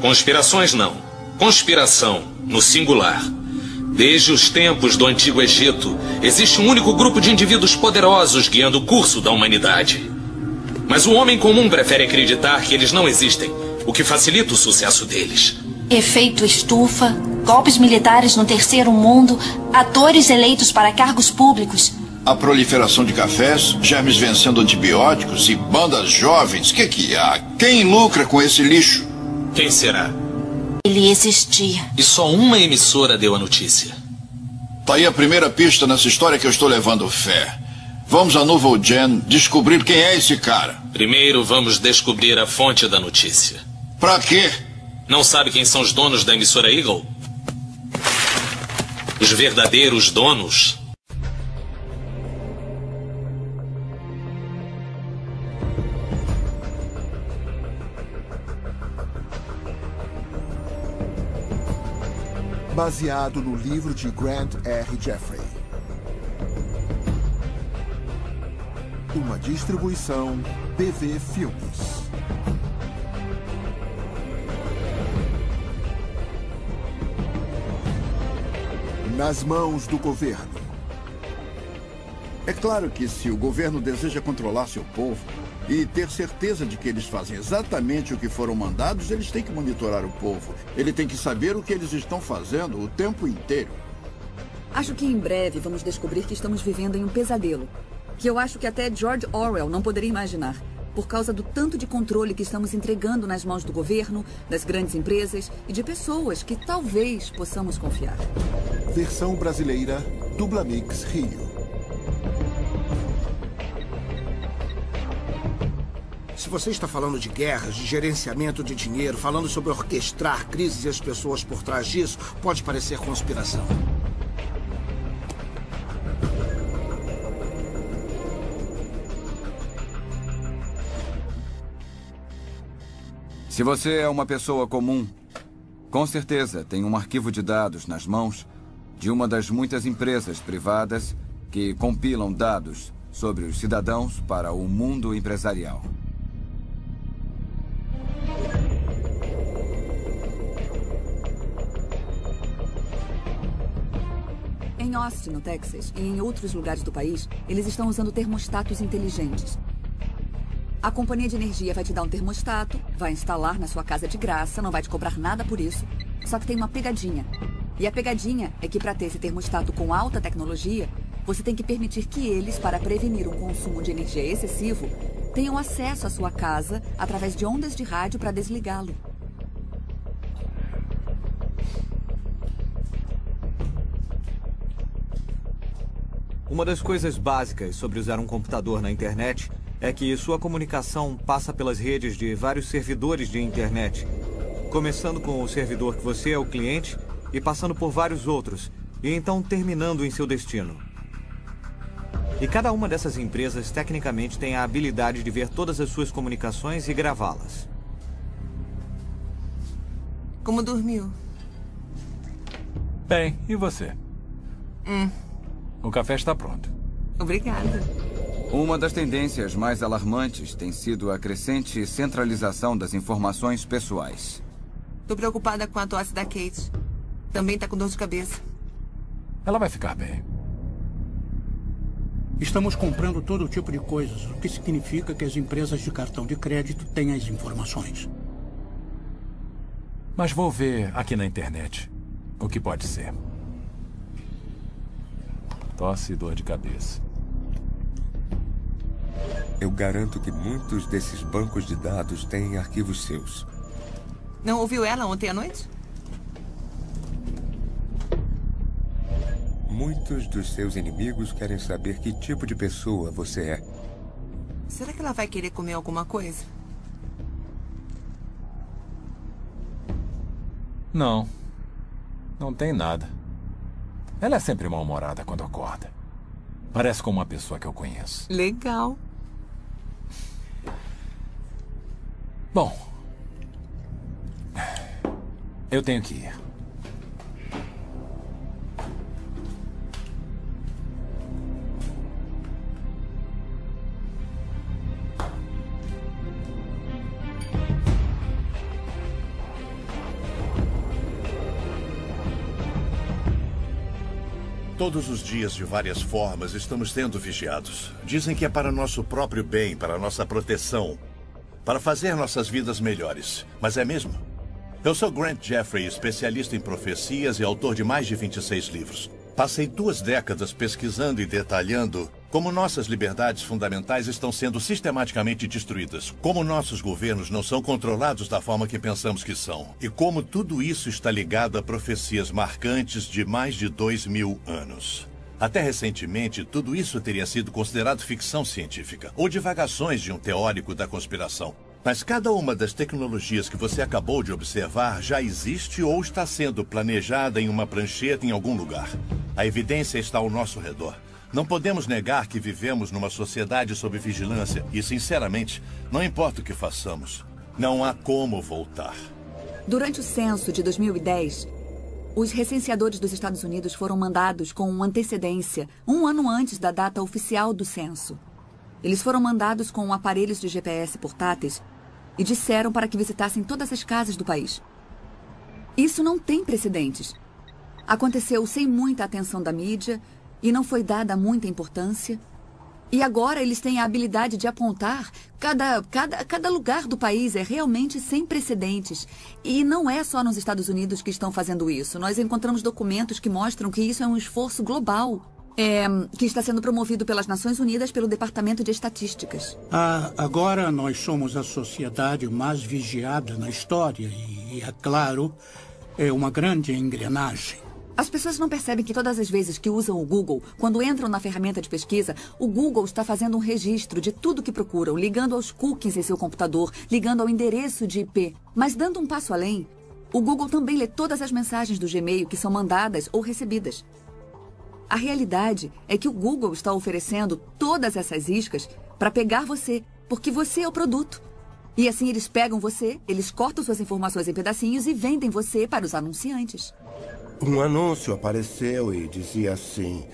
Conspirações não. Conspiração, no singular. Desde os tempos do Antigo Egito, existe um único grupo de indivíduos poderosos guiando o curso da humanidade. Mas o homem comum prefere acreditar que eles não existem, o que facilita o sucesso deles. Efeito estufa, golpes militares no terceiro mundo, atores eleitos para cargos públicos. A proliferação de cafés, germes vencendo antibióticos e bandas jovens. Que há? Quem lucra com esse lixo? Quem será? Ele existia. E só uma emissora deu a notícia. Tá aí a primeira pista nessa história que eu estou levando fé. Vamos a Novo Gen descobrir quem é esse cara. Primeiro vamos descobrir a fonte da notícia. Pra quê? Não sabe quem são os donos da emissora Eagle? Os verdadeiros donos? Baseado no livro de Grant R. Jeffrey. Uma distribuição PV Filmes. Nas mãos do governo. É claro que se o governo deseja controlar seu povo e ter certeza de que eles fazem exatamente o que foram mandados, eles têm que monitorar o povo. Ele tem que saber o que eles estão fazendo o tempo inteiro. Acho que em breve vamos descobrir que estamos vivendo em um pesadelo. Que eu acho que até George Orwell não poderia imaginar. Por causa do tanto de controle que estamos entregando nas mãos do governo, das grandes empresas e de pessoas que talvez possamos confiar. Versão brasileira, Dublamix Rio. Se você está falando de guerras, de gerenciamento de dinheiro, falando sobre orquestrar crises e as pessoas por trás disso, pode parecer conspiração. Se você é uma pessoa comum, com certeza tem um arquivo de dados nas mãos de uma das muitas empresas privadas que compilam dados sobre os cidadãos para o mundo empresarial. Em Austin, no Texas, e em outros lugares do país, eles estão usando termostatos inteligentes. A companhia de energia vai te dar um termostato, vai instalar na sua casa de graça, não vai te cobrar nada por isso. Só que tem uma pegadinha. E a pegadinha é que para ter esse termostato com alta tecnologia, você tem que permitir que eles, para prevenir um consumo de energia excessivo, tenham acesso à sua casa através de ondas de rádio para desligá-lo. Uma das coisas básicas sobre usar um computador na internet é que sua comunicação passa pelas redes de vários servidores de internet, começando com o servidor que você é o cliente e passando por vários outros, e então terminando em seu destino. E cada uma dessas empresas tecnicamente tem a habilidade de ver todas as suas comunicações e gravá-las. Como dormiu? Bem, e você? O café está pronto. Obrigada. Uma das tendências mais alarmantes tem sido a crescente centralização das informações pessoais. Tô preocupada com a tosse da Kate. Também tá com dor de cabeça. Ela vai ficar bem. Estamos comprando todo tipo de coisas, o que significa que as empresas de cartão de crédito têm as informações. Mas vou ver aqui na internet o que pode ser. Tosse e dor de cabeça. Eu garanto que muitos desses bancos de dados têm arquivos seus. Não ouviu ela ontem à noite? Muitos dos seus inimigos querem saber que tipo de pessoa você é. Será que ela vai querer comer alguma coisa? Não. Não tem nada. Ela é sempre mal-humorada quando acorda. Parece com uma pessoa que eu conheço. Legal. Bom, eu tenho que ir. Todos os dias, de várias formas, estamos sendo vigiados. Dizem que é para nosso próprio bem, para nossa proteção, para fazer nossas vidas melhores. Mas é mesmo? Eu sou Grant Jeffrey, especialista em profecias e autor de mais de 26 livros. Passei 2 décadas pesquisando e detalhando como nossas liberdades fundamentais estão sendo sistematicamente destruídas, como nossos governos não são controlados da forma que pensamos que são, e como tudo isso está ligado a profecias marcantes de mais de 2000 anos. Até recentemente, tudo isso teria sido considerado ficção científica, ou divagações de um teórico da conspiração. Mas cada uma das tecnologias que você acabou de observar já existe ou está sendo planejada em uma prancheta em algum lugar. A evidência está ao nosso redor. Não podemos negar que vivemos numa sociedade sob vigilância e, sinceramente, não importa o que façamos, não há como voltar. Durante o censo de 2010, os recenseadores dos Estados Unidos foram mandados com antecedência, 1 ano antes da data oficial do censo. Eles foram mandados com aparelhos de GPS portáteis e disseram para que visitassem todas as casas do país. Isso não tem precedentes. Aconteceu sem muita atenção da mídia e não foi dada muita importância. E agora eles têm a habilidade de apontar cada lugar do país. É realmente sem precedentes. E não é só nos Estados Unidos que estão fazendo isso. Nós encontramos documentos que mostram que isso é um esforço global. Que está sendo promovido pelas Nações Unidas pelo Departamento de Estatísticas. Agora nós somos a sociedade mais vigiada na história e, é claro, é uma grande engrenagem. As pessoas não percebem que todas as vezes que usam o Google, quando entram na ferramenta de pesquisa, o Google está fazendo um registro de tudo que procuram, ligando aos cookies em seu computador, ligando ao endereço de IP. Mas dando um passo além, o Google também lê todas as mensagens do Gmail que são mandadas ou recebidas. A realidade é que o Google está oferecendo todas essas iscas para pegar você, porque você é o produto. E assim eles pegam você, eles cortam suas informações em pedacinhos e vendem você para os anunciantes. Um anúncio apareceu e dizia assim: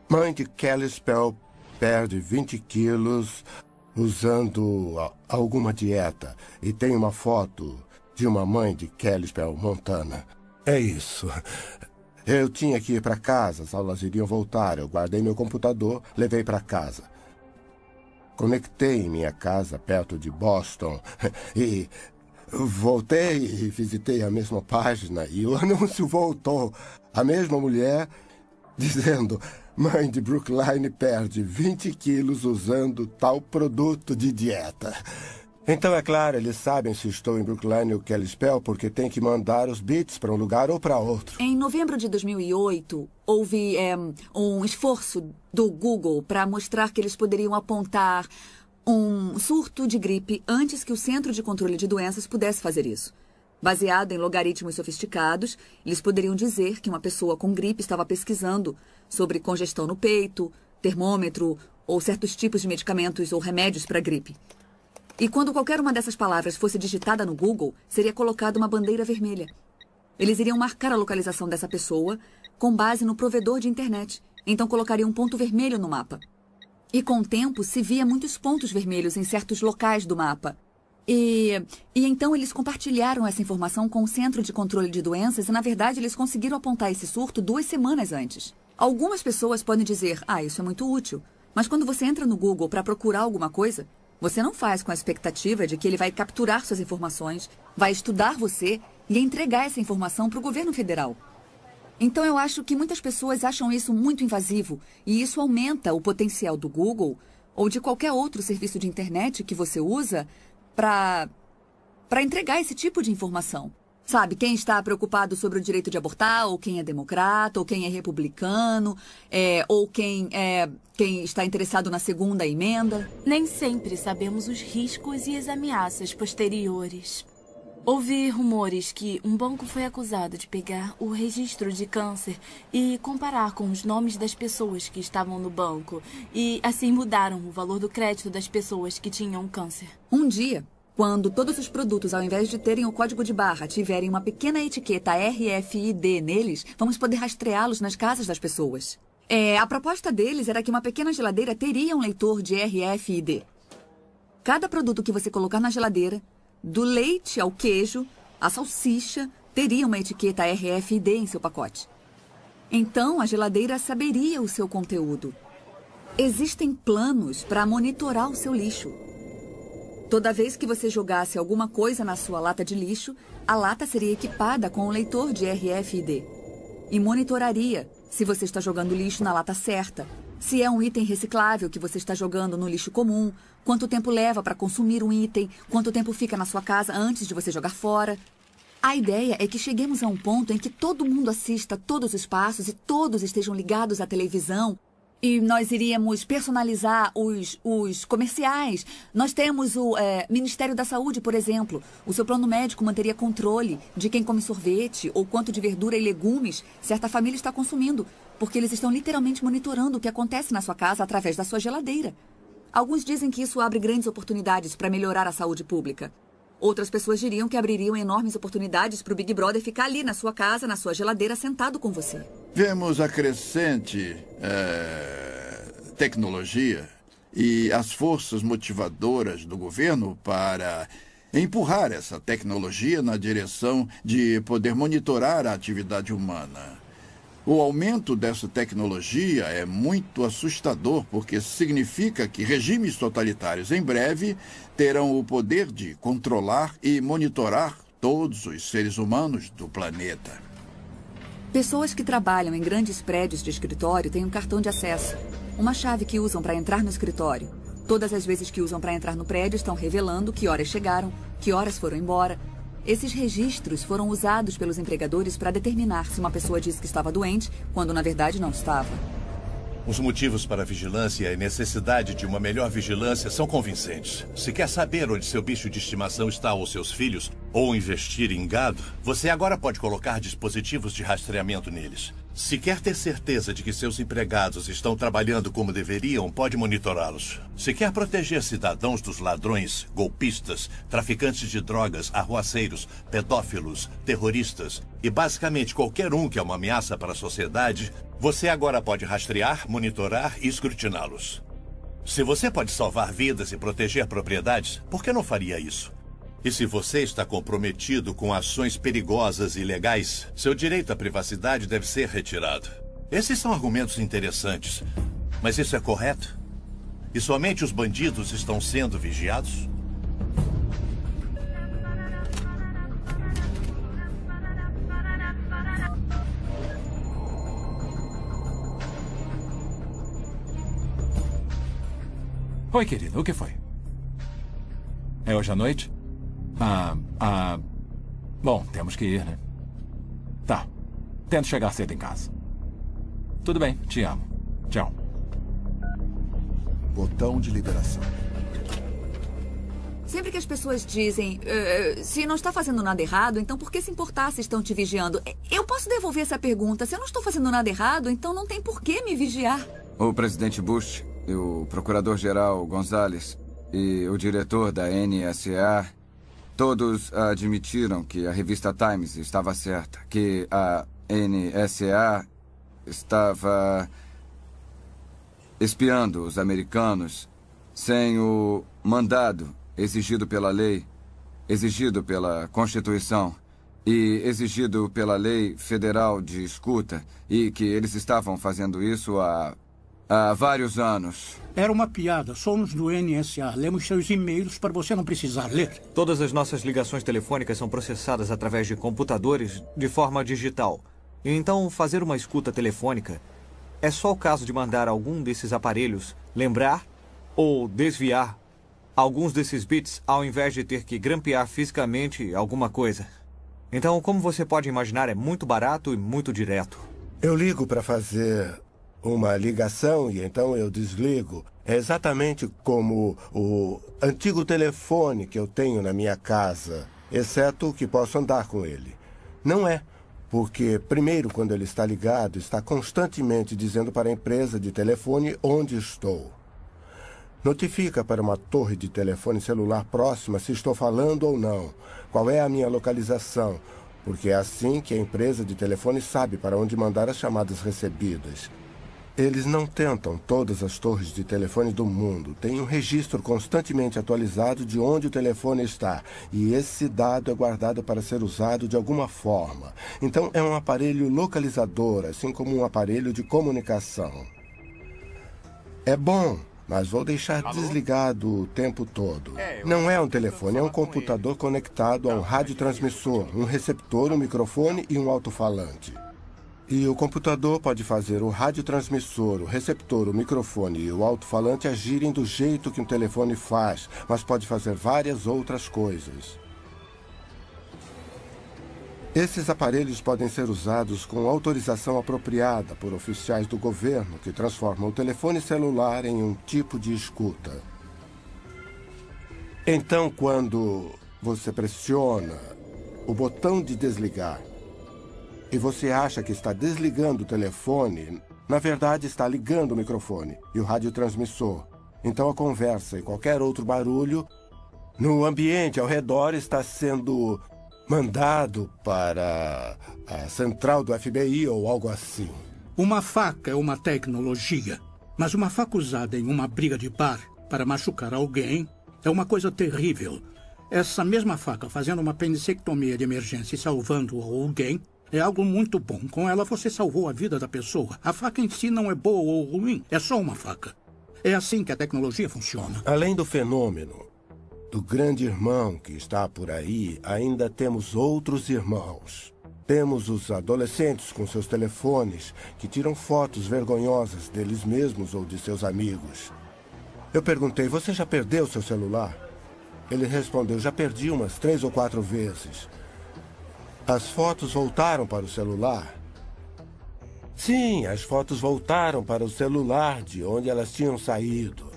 mãe de Kelly Spell perde 20 quilos usando alguma dieta. E tem uma foto de uma mãe de Kelly Spell, Montana. É isso. Eu tinha que ir para casa, as aulas iriam voltar. Eu guardei meu computador, levei para casa. Conectei em minha casa, perto de Boston, e voltei e visitei a mesma página e o anúncio voltou. A mesma mulher dizendo: mãe de Brookline perde 20 quilos usando tal produto de dieta. Então, é claro, eles sabem se estou em Brookline ou Kalispell porque tem que mandar os bits para um lugar ou para outro. Em novembro de 2008, houve um esforço do Google para mostrar que eles poderiam apontar um surto de gripe antes que o Centro de Controle de Doenças pudesse fazer isso. Baseado em logaritmos sofisticados, eles poderiam dizer que uma pessoa com gripe estava pesquisando sobre congestão no peito, termômetro ou certos tipos de medicamentos ou remédios para gripe. E quando qualquer uma dessas palavras fosse digitada no Google, seria colocada uma bandeira vermelha. Eles iriam marcar a localização dessa pessoa com base no provedor de internet. Então colocariam um ponto vermelho no mapa. E com o tempo se via muitos pontos vermelhos em certos locais do mapa. E então eles compartilharam essa informação com o Centro de Controle de Doenças e, na verdade, eles conseguiram apontar esse surto 2 semanas antes. Algumas pessoas podem dizer: isso é muito útil. Mas quando você entra no Google para procurar alguma coisa, você não faz com a expectativa de que ele vai capturar suas informações, vai estudar você e entregar essa informação para o governo federal. Então eu acho que muitas pessoas acham isso muito invasivo e isso aumenta o potencial do Google ou de qualquer outro serviço de internet que você usa para entregar esse tipo de informação. Sabe, quem está preocupado sobre o direito de abortar, ou quem é democrata, ou quem é republicano, ou quem está interessado na segunda emenda. Nem sempre sabemos os riscos e as ameaças posteriores. Ouvi rumores que um banco foi acusado de pegar o registro de câncer e comparar com os nomes das pessoas que estavam no banco. E assim mudaram o valor do crédito das pessoas que tinham câncer. Um dia, quando todos os produtos, ao invés de terem o código de barra, tiverem uma pequena etiqueta RFID neles, vamos poder rastreá-los nas casas das pessoas. A proposta deles era que uma pequena geladeira teria um leitor de RFID. Cada produto que você colocar na geladeira, do leite ao queijo, a salsicha, teria uma etiqueta RFID em seu pacote. Então a geladeira saberia o seu conteúdo. Existem planos para monitorar o seu lixo. Toda vez que você jogasse alguma coisa na sua lata de lixo, a lata seria equipada com um leitor de RFID e monitoraria se você está jogando lixo na lata certa, se é um item reciclável que você está jogando no lixo comum, quanto tempo leva para consumir um item, quanto tempo fica na sua casa antes de você jogar fora. A ideia é que cheguemos a um ponto em que todo mundo assista todos os passos e todos estejam ligados à televisão. E nós iríamos personalizar os comerciais. Nós temos o Ministério da Saúde, por exemplo. O seu plano médico manteria controle de quem come sorvete ou quanto de verdura e legumes certa família está consumindo, porque eles estão literalmente monitorando o que acontece na sua casa através da sua geladeira. Alguns dizem que isso abre grandes oportunidades para melhorar a saúde pública. Outras pessoas diriam que abririam enormes oportunidades para o Big Brother ficar ali na sua casa, na sua geladeira, sentado com você. Vemos a crescente tecnologia e as forças motivadoras do governo para empurrar essa tecnologia na direção de poder monitorar a atividade humana. O aumento dessa tecnologia é muito assustador, porque significa que regimes totalitários em breve terão o poder de controlar e monitorar todos os seres humanos do planeta. Pessoas que trabalham em grandes prédios de escritório têm um cartão de acesso, uma chave que usam para entrar no escritório. Todas as vezes que usam para entrar no prédio estão revelando que horas chegaram, que horas foram embora. Esses registros foram usados pelos empregadores para determinar se uma pessoa disse que estava doente, quando na verdade não estava. Os motivos para a vigilância e a necessidade de uma melhor vigilância são convincentes. Se quer saber onde seu bicho de estimação está ou seus filhos, ou investir em gado, você agora pode colocar dispositivos de rastreamento neles. Se quer ter certeza de que seus empregados estão trabalhando como deveriam, pode monitorá-los. Se quer proteger cidadãos dos ladrões, golpistas, traficantes de drogas, arruaceiros, pedófilos, terroristas e basicamente qualquer um que é uma ameaça para a sociedade, você agora pode rastrear, monitorar e escrutiná-los. Se você pode salvar vidas e proteger propriedades, por que não faria isso? E se você está comprometido com ações perigosas e ilegais, seu direito à privacidade deve ser retirado. Esses são argumentos interessantes, mas isso é correto? E somente os bandidos estão sendo vigiados? Oi, querido, o que foi? É hoje à noite? Bom, temos que ir, né? Tá. Tento chegar cedo em casa. Tudo bem, te amo. Tchau. Botão de liberação. Sempre que as pessoas dizem, se não está fazendo nada errado, então por que se importar se estão te vigiando? Eu posso devolver essa pergunta. Se eu não estou fazendo nada errado, então não tem por que me vigiar. O presidente Bush, e o procurador-geral Gonzales e o diretor da NSA, todos admitiram que a revista Times estava certa, que a NSA estava espiando os americanos sem o mandado exigido pela lei, exigido pela Constituição e exigido pela lei federal de escuta, e que eles estavam fazendo isso há vários anos. Era uma piada. Somos do NSA. Lemos seus e-mails para você não precisar ler. Todas as nossas ligações telefônicas são processadas através de computadores de forma digital. E então, fazer uma escuta telefônica é só o caso de mandar algum desses aparelhos lembrar ou desviar alguns desses bits ao invés de ter que grampear fisicamente alguma coisa. Então, como você pode imaginar, é muito barato e muito direto. Eu ligo para fazer uma ligação e então eu desligo. É exatamente como o antigo telefone que eu tenho na minha casa, exceto que posso andar com ele. Não é, porque primeiro, quando ele está ligado, está constantemente dizendo para a empresa de telefone onde estou. Notifica para uma torre de telefone celular próxima se estou falando ou não, qual é a minha localização, porque é assim que a empresa de telefone sabe para onde mandar as chamadas recebidas. Eles não tentam todas as torres de telefone do mundo. Tem um registro constantemente atualizado de onde o telefone está. E esse dado é guardado para ser usado de alguma forma. Então, é um aparelho localizador, assim como um aparelho de comunicação. É bom, mas vou deixar desligado o tempo todo. Não é um telefone, é um computador conectado a um radiotransmissor, um receptor, um microfone e um alto-falante. E o computador pode fazer o radiotransmissor, o receptor, o microfone e o alto-falante agirem do jeito que um telefone faz, mas pode fazer várias outras coisas. Esses aparelhos podem ser usados com autorização apropriada por oficiais do governo que transformam o telefone celular em um tipo de escuta. Então, quando você pressiona o botão de desligar e você acha que está desligando o telefone, na verdade está ligando o microfone e o radiotransmissor. Então a conversa e qualquer outro barulho no ambiente ao redor está sendo mandado para a central do FBI ou algo assim. Uma faca é uma tecnologia, mas uma faca usada em uma briga de bar para machucar alguém é uma coisa terrível. Essa mesma faca fazendo uma apendicectomia de emergência e salvando alguém é algo muito bom. Com ela você salvou a vida da pessoa. A faca em si não é boa ou ruim, é só uma faca. É assim que a tecnologia funciona. Além do fenômeno do grande irmão que está por aí, ainda temos outros irmãos. Temos os adolescentes com seus telefones que tiram fotos vergonhosas deles mesmos ou de seus amigos. Eu perguntei, você já perdeu seu celular? Ele respondeu, já perdi umas 3 ou 4 vezes. As fotos voltaram para o celular? Sim, as fotos voltaram para o celular de onde elas tinham saído.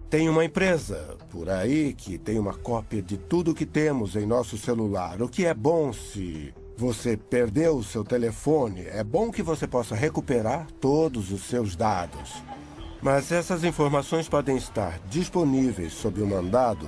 Tem uma empresa por aí que tem uma cópia de tudo que temos em nosso celular. O que é bom se você perdeu o seu telefone, é bom que você possa recuperar todos os seus dados. Mas essas informações podem estar disponíveis sob o mandado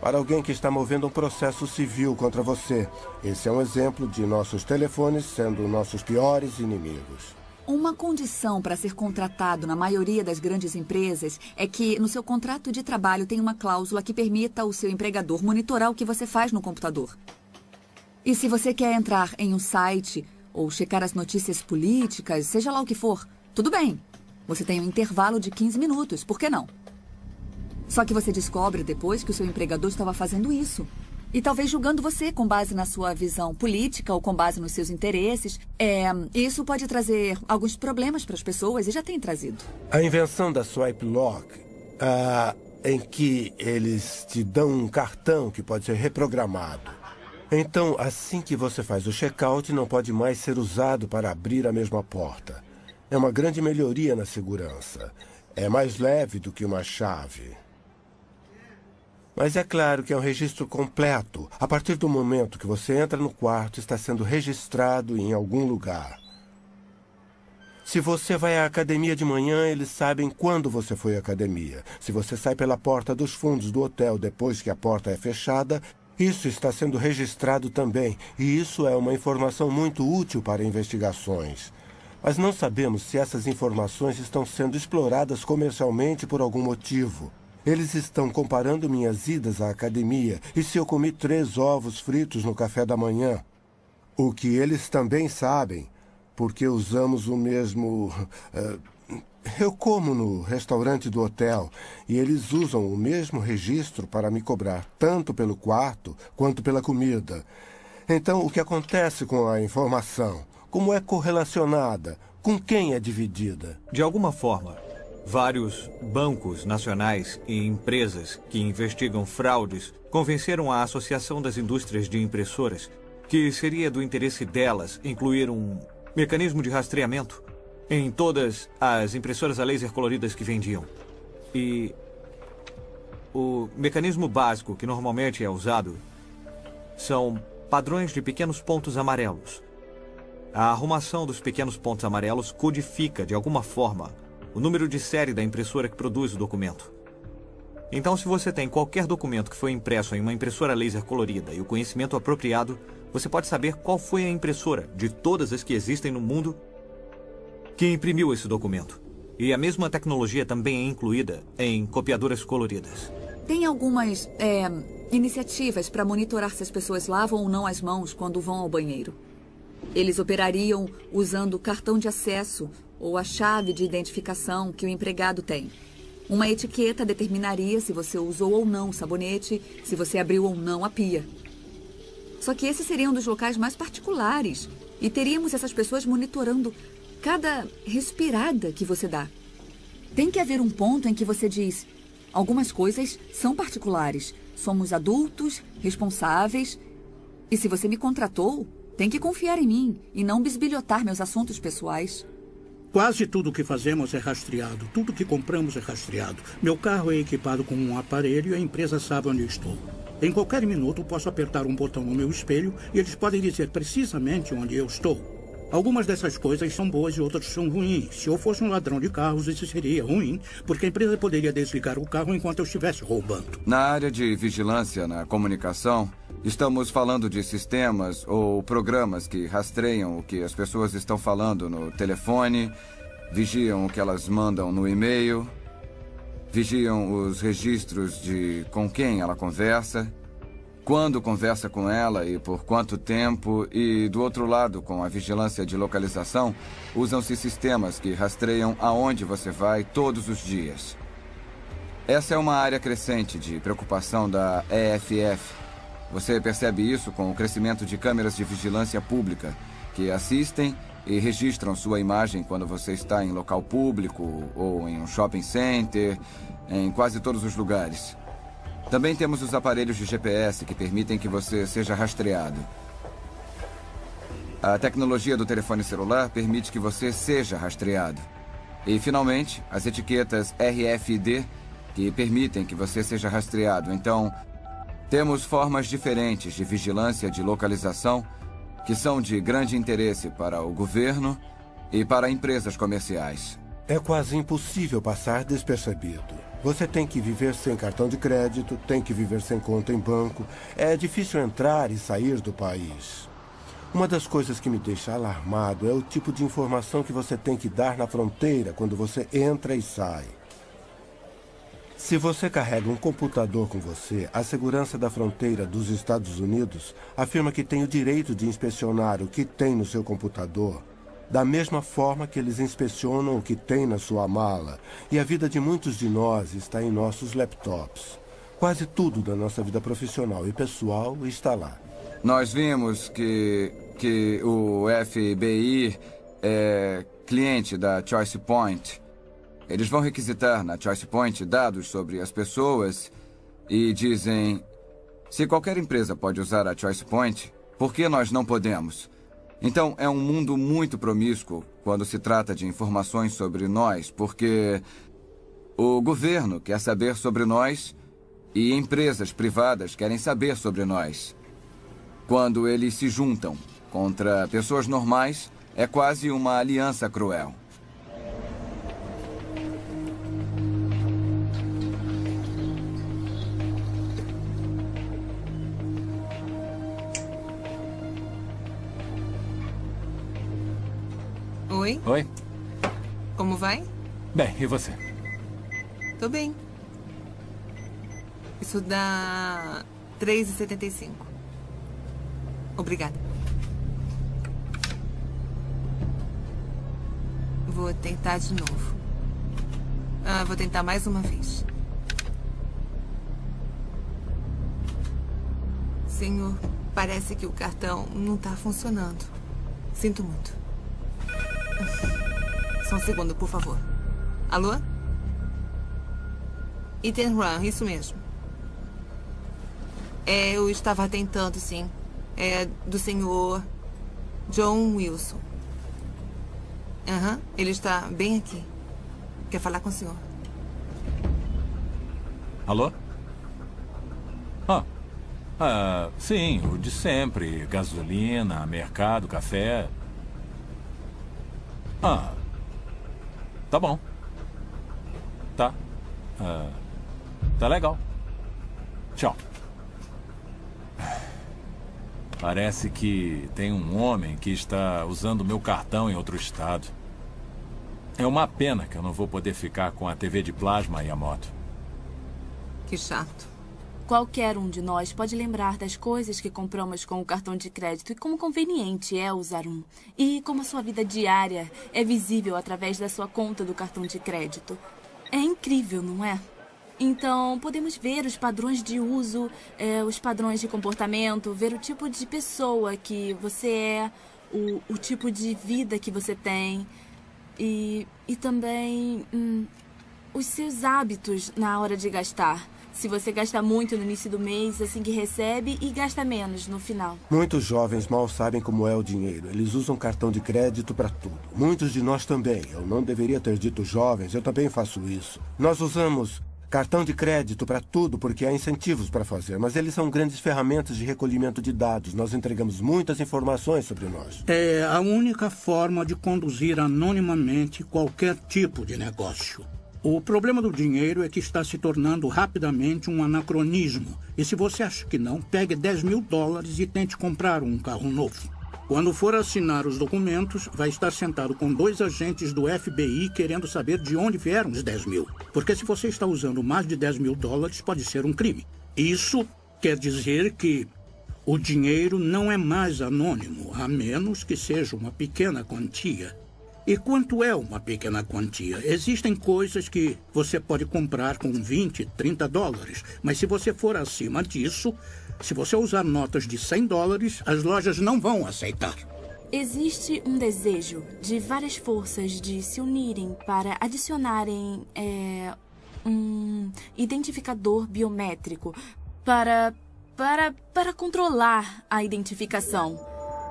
para alguém que está movendo um processo civil contra você. Esse é um exemplo de nossos telefones sendo nossos piores inimigos. Uma condição para ser contratado na maioria das grandes empresas é que no seu contrato de trabalho tem uma cláusula que permita ao seu empregador monitorar o que você faz no computador. E se você quer entrar em um site ou checar as notícias políticas, seja lá o que for, tudo bem. Você tem um intervalo de 15 minutos, por que não? Só que você descobre depois que o seu empregador estava fazendo isso. E talvez julgando você com base na sua visão política ou com base nos seus interesses. Isso pode trazer alguns problemas para as pessoas e já tem trazido. A invenção da Swipe Lock, em que eles te dão um cartão que pode ser reprogramado. Então, assim que você faz o check-out, não pode mais ser usado para abrir a mesma porta. É uma grande melhoria na segurança. É mais leve do que uma chave. Mas é claro que é um registro completo. A partir do momento que você entra no quarto, está sendo registrado em algum lugar. Se você vai à academia de manhã, eles sabem quando você foi à academia. Se você sai pela porta dos fundos do hotel depois que a porta é fechada, isso está sendo registrado também. E isso é uma informação muito útil para investigações. Mas não sabemos se essas informações estão sendo exploradas comercialmente por algum motivo. Eles estão comparando minhas idas à academia e se eu comi 3 ovos fritos no café da manhã. O que eles também sabem, porque usamos o mesmo... eu como no restaurante do hotel e eles usam o mesmo registro para me cobrar tanto pelo quarto quanto pela comida. Então, o que acontece com a informação? Como é correlacionada? Com quem é dividida? De alguma forma, vários bancos nacionais e empresas que investigam fraudes convenceram a Associação das Indústrias de Impressoras que seria do interesse delas incluir um mecanismo de rastreamento em todas as impressoras a laser coloridas que vendiam. E o mecanismo básico que normalmente é usado são padrões de pequenos pontos amarelos. A arrumação dos pequenos pontos amarelos codifica, de alguma forma, o número de série da impressora que produz o documento. Então, se você tem qualquer documento que foi impresso em uma impressora laser colorida e o conhecimento apropriado, você pode saber qual foi a impressora, de todas as que existem no mundo, que imprimiu esse documento. E a mesma tecnologia também é incluída em copiadoras coloridas. Tem algumas iniciativas para monitorar se as pessoas lavam ou não as mãos quando vão ao banheiro. Eles operariam usando o cartão de acesso ou a chave de identificação que o empregado tem. Uma etiqueta determinaria se você usou ou não o sabonete, se você abriu ou não a pia. Só que esse seria um dos locais mais particulares e teríamos essas pessoas monitorando cada respirada que você dá. Tem que haver um ponto em que você diz: algumas coisas são particulares, somos adultos, responsáveis, e se você me contratou, tem que confiar em mim e não bisbilhotar meus assuntos pessoais. Quase tudo que fazemos é rastreado. Tudo que compramos é rastreado. Meu carro é equipado com um aparelho e a empresa sabe onde eu estou. Em qualquer minuto, posso apertar um botão no meu espelho e eles podem dizer precisamente onde eu estou. Algumas dessas coisas são boas e outras são ruins. Se eu fosse um ladrão de carros, isso seria ruim, porque a empresa poderia desligar o carro enquanto eu estivesse roubando. Na área de vigilância na comunicação, estamos falando de sistemas ou programas que rastreiam o que as pessoas estão falando no telefone, vigiam o que elas mandam no e-mail, vigiam os registros de com quem ela conversa, quando conversa com ela e por quanto tempo, e do outro lado, com a vigilância de localização, usam-se sistemas que rastreiam aonde você vai todos os dias. Essa é uma área crescente de preocupação da EFF. Você percebe isso com o crescimento de câmeras de vigilância pública, que assistem e registram sua imagem quando você está em local público ou em um shopping center, em quase todos os lugares. Também temos os aparelhos de GPS que permitem que você seja rastreado. A tecnologia do telefone celular permite que você seja rastreado. E, finalmente, as etiquetas RFID que permitem que você seja rastreado. Então, temos formas diferentes de vigilância de localização que são de grande interesse para o governo e para empresas comerciais. É quase impossível passar despercebido. Você tem que viver sem cartão de crédito, tem que viver sem conta em banco. É difícil entrar e sair do país. Uma das coisas que me deixa alarmado é o tipo de informação que você tem que dar na fronteira quando você entra e sai. Se você carrega um computador com você, a segurança da fronteira dos Estados Unidos afirma que tem o direito de inspecionar o que tem no seu computador, da mesma forma que eles inspecionam o que tem na sua mala. E a vida de muitos de nós está em nossos laptops. Quase tudo da nossa vida profissional e pessoal está lá. Nós vimos que o FBI é cliente da Choice Point. Eles vão requisitar na Choice Point dados sobre as pessoas e dizem: se qualquer empresa pode usar a Choice Point, por que nós não podemos? Então, é um mundo muito promíscuo quando se trata de informações sobre nós, porque o governo quer saber sobre nós e empresas privadas querem saber sobre nós. Quando eles se juntam contra pessoas normais, é quase uma aliança cruel. Oi? Oi. Como vai? Bem, e você? Tô bem. Isso dá R$3,75. Obrigada. Vou tentar de novo. Vou tentar mais uma vez. Senhor, parece que o cartão não tá funcionando. Sinto muito. Só um segundo, por favor. Alô? Ethan Run, isso mesmo. Eu estava tentando, sim. É do senhor John Wilson. Ele está bem aqui. Quer falar com o senhor? Alô? Sim, o de sempre. Gasolina, mercado, café. Tá bom. Tá. Tá legal. Tchau. Parece que tem um homem que está usando meu cartão em outro estado. É uma pena que eu não vou poder ficar com a TV de plasma e a moto. Que chato. Qualquer um de nós pode lembrar das coisas que compramos com o cartão de crédito e como conveniente é usar um. E como a sua vida diária é visível através da sua conta do cartão de crédito. É incrível, não é? Então, podemos ver os padrões de uso, os padrões de comportamento, ver o tipo de pessoa que você é, o tipo de vida que você tem e também os seus hábitos na hora de gastar. Se você gasta muito no início do mês, assim que recebe, e gasta menos no final. Muitos jovens mal sabem como é o dinheiro. Eles usam cartão de crédito para tudo. Muitos de nós também. Eu não deveria ter dito jovens, eu também faço isso. Nós usamos cartão de crédito para tudo porque há incentivos para fazer, mas eles são grandes ferramentas de recolhimento de dados. Nós entregamos muitas informações sobre nós. É a única forma de conduzir anonimamente qualquer tipo de negócio. O problema do dinheiro é que está se tornando rapidamente um anacronismo. E se você acha que não, pegue $10.000 e tente comprar um carro novo. Quando for assinar os documentos, vai estar sentado com 2 agentes do FBI querendo saber de onde vieram os 10 mil. Porque se você está usando mais de $10.000, pode ser um crime. Isso quer dizer que o dinheiro não é mais anônimo, a menos que seja uma pequena quantia. E quanto é uma pequena quantia? Existem coisas que você pode comprar com $20, $30, mas se você for acima disso, se você usar notas de $100, as lojas não vão aceitar. Existe um desejo de várias forças de se unirem para adicionarem um identificador biométrico para controlar a identificação.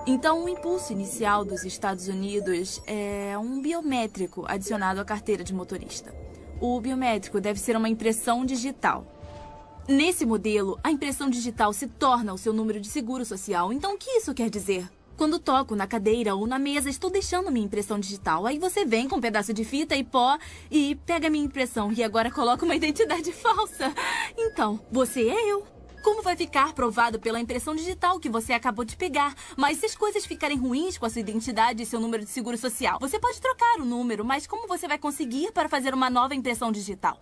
Então, o impulso inicial dos Estados Unidos é um biométrico adicionado à carteira de motorista. O biométrico deve ser uma impressão digital. Nesse modelo, a impressão digital se torna o seu número de seguro social. Então, o que isso quer dizer? Quando toco na cadeira ou na mesa, estou deixando minha impressão digital. Aí você vem com um pedaço de fita e pó e pega minha impressão e agora coloca uma identidade falsa. Então, você é eu. Como vai ficar provado pela impressão digital que você acabou de pegar? Mas se as coisas ficarem ruins com a sua identidade e seu número de seguro social, você pode trocar o número, mas como você vai conseguir para fazer uma nova impressão digital?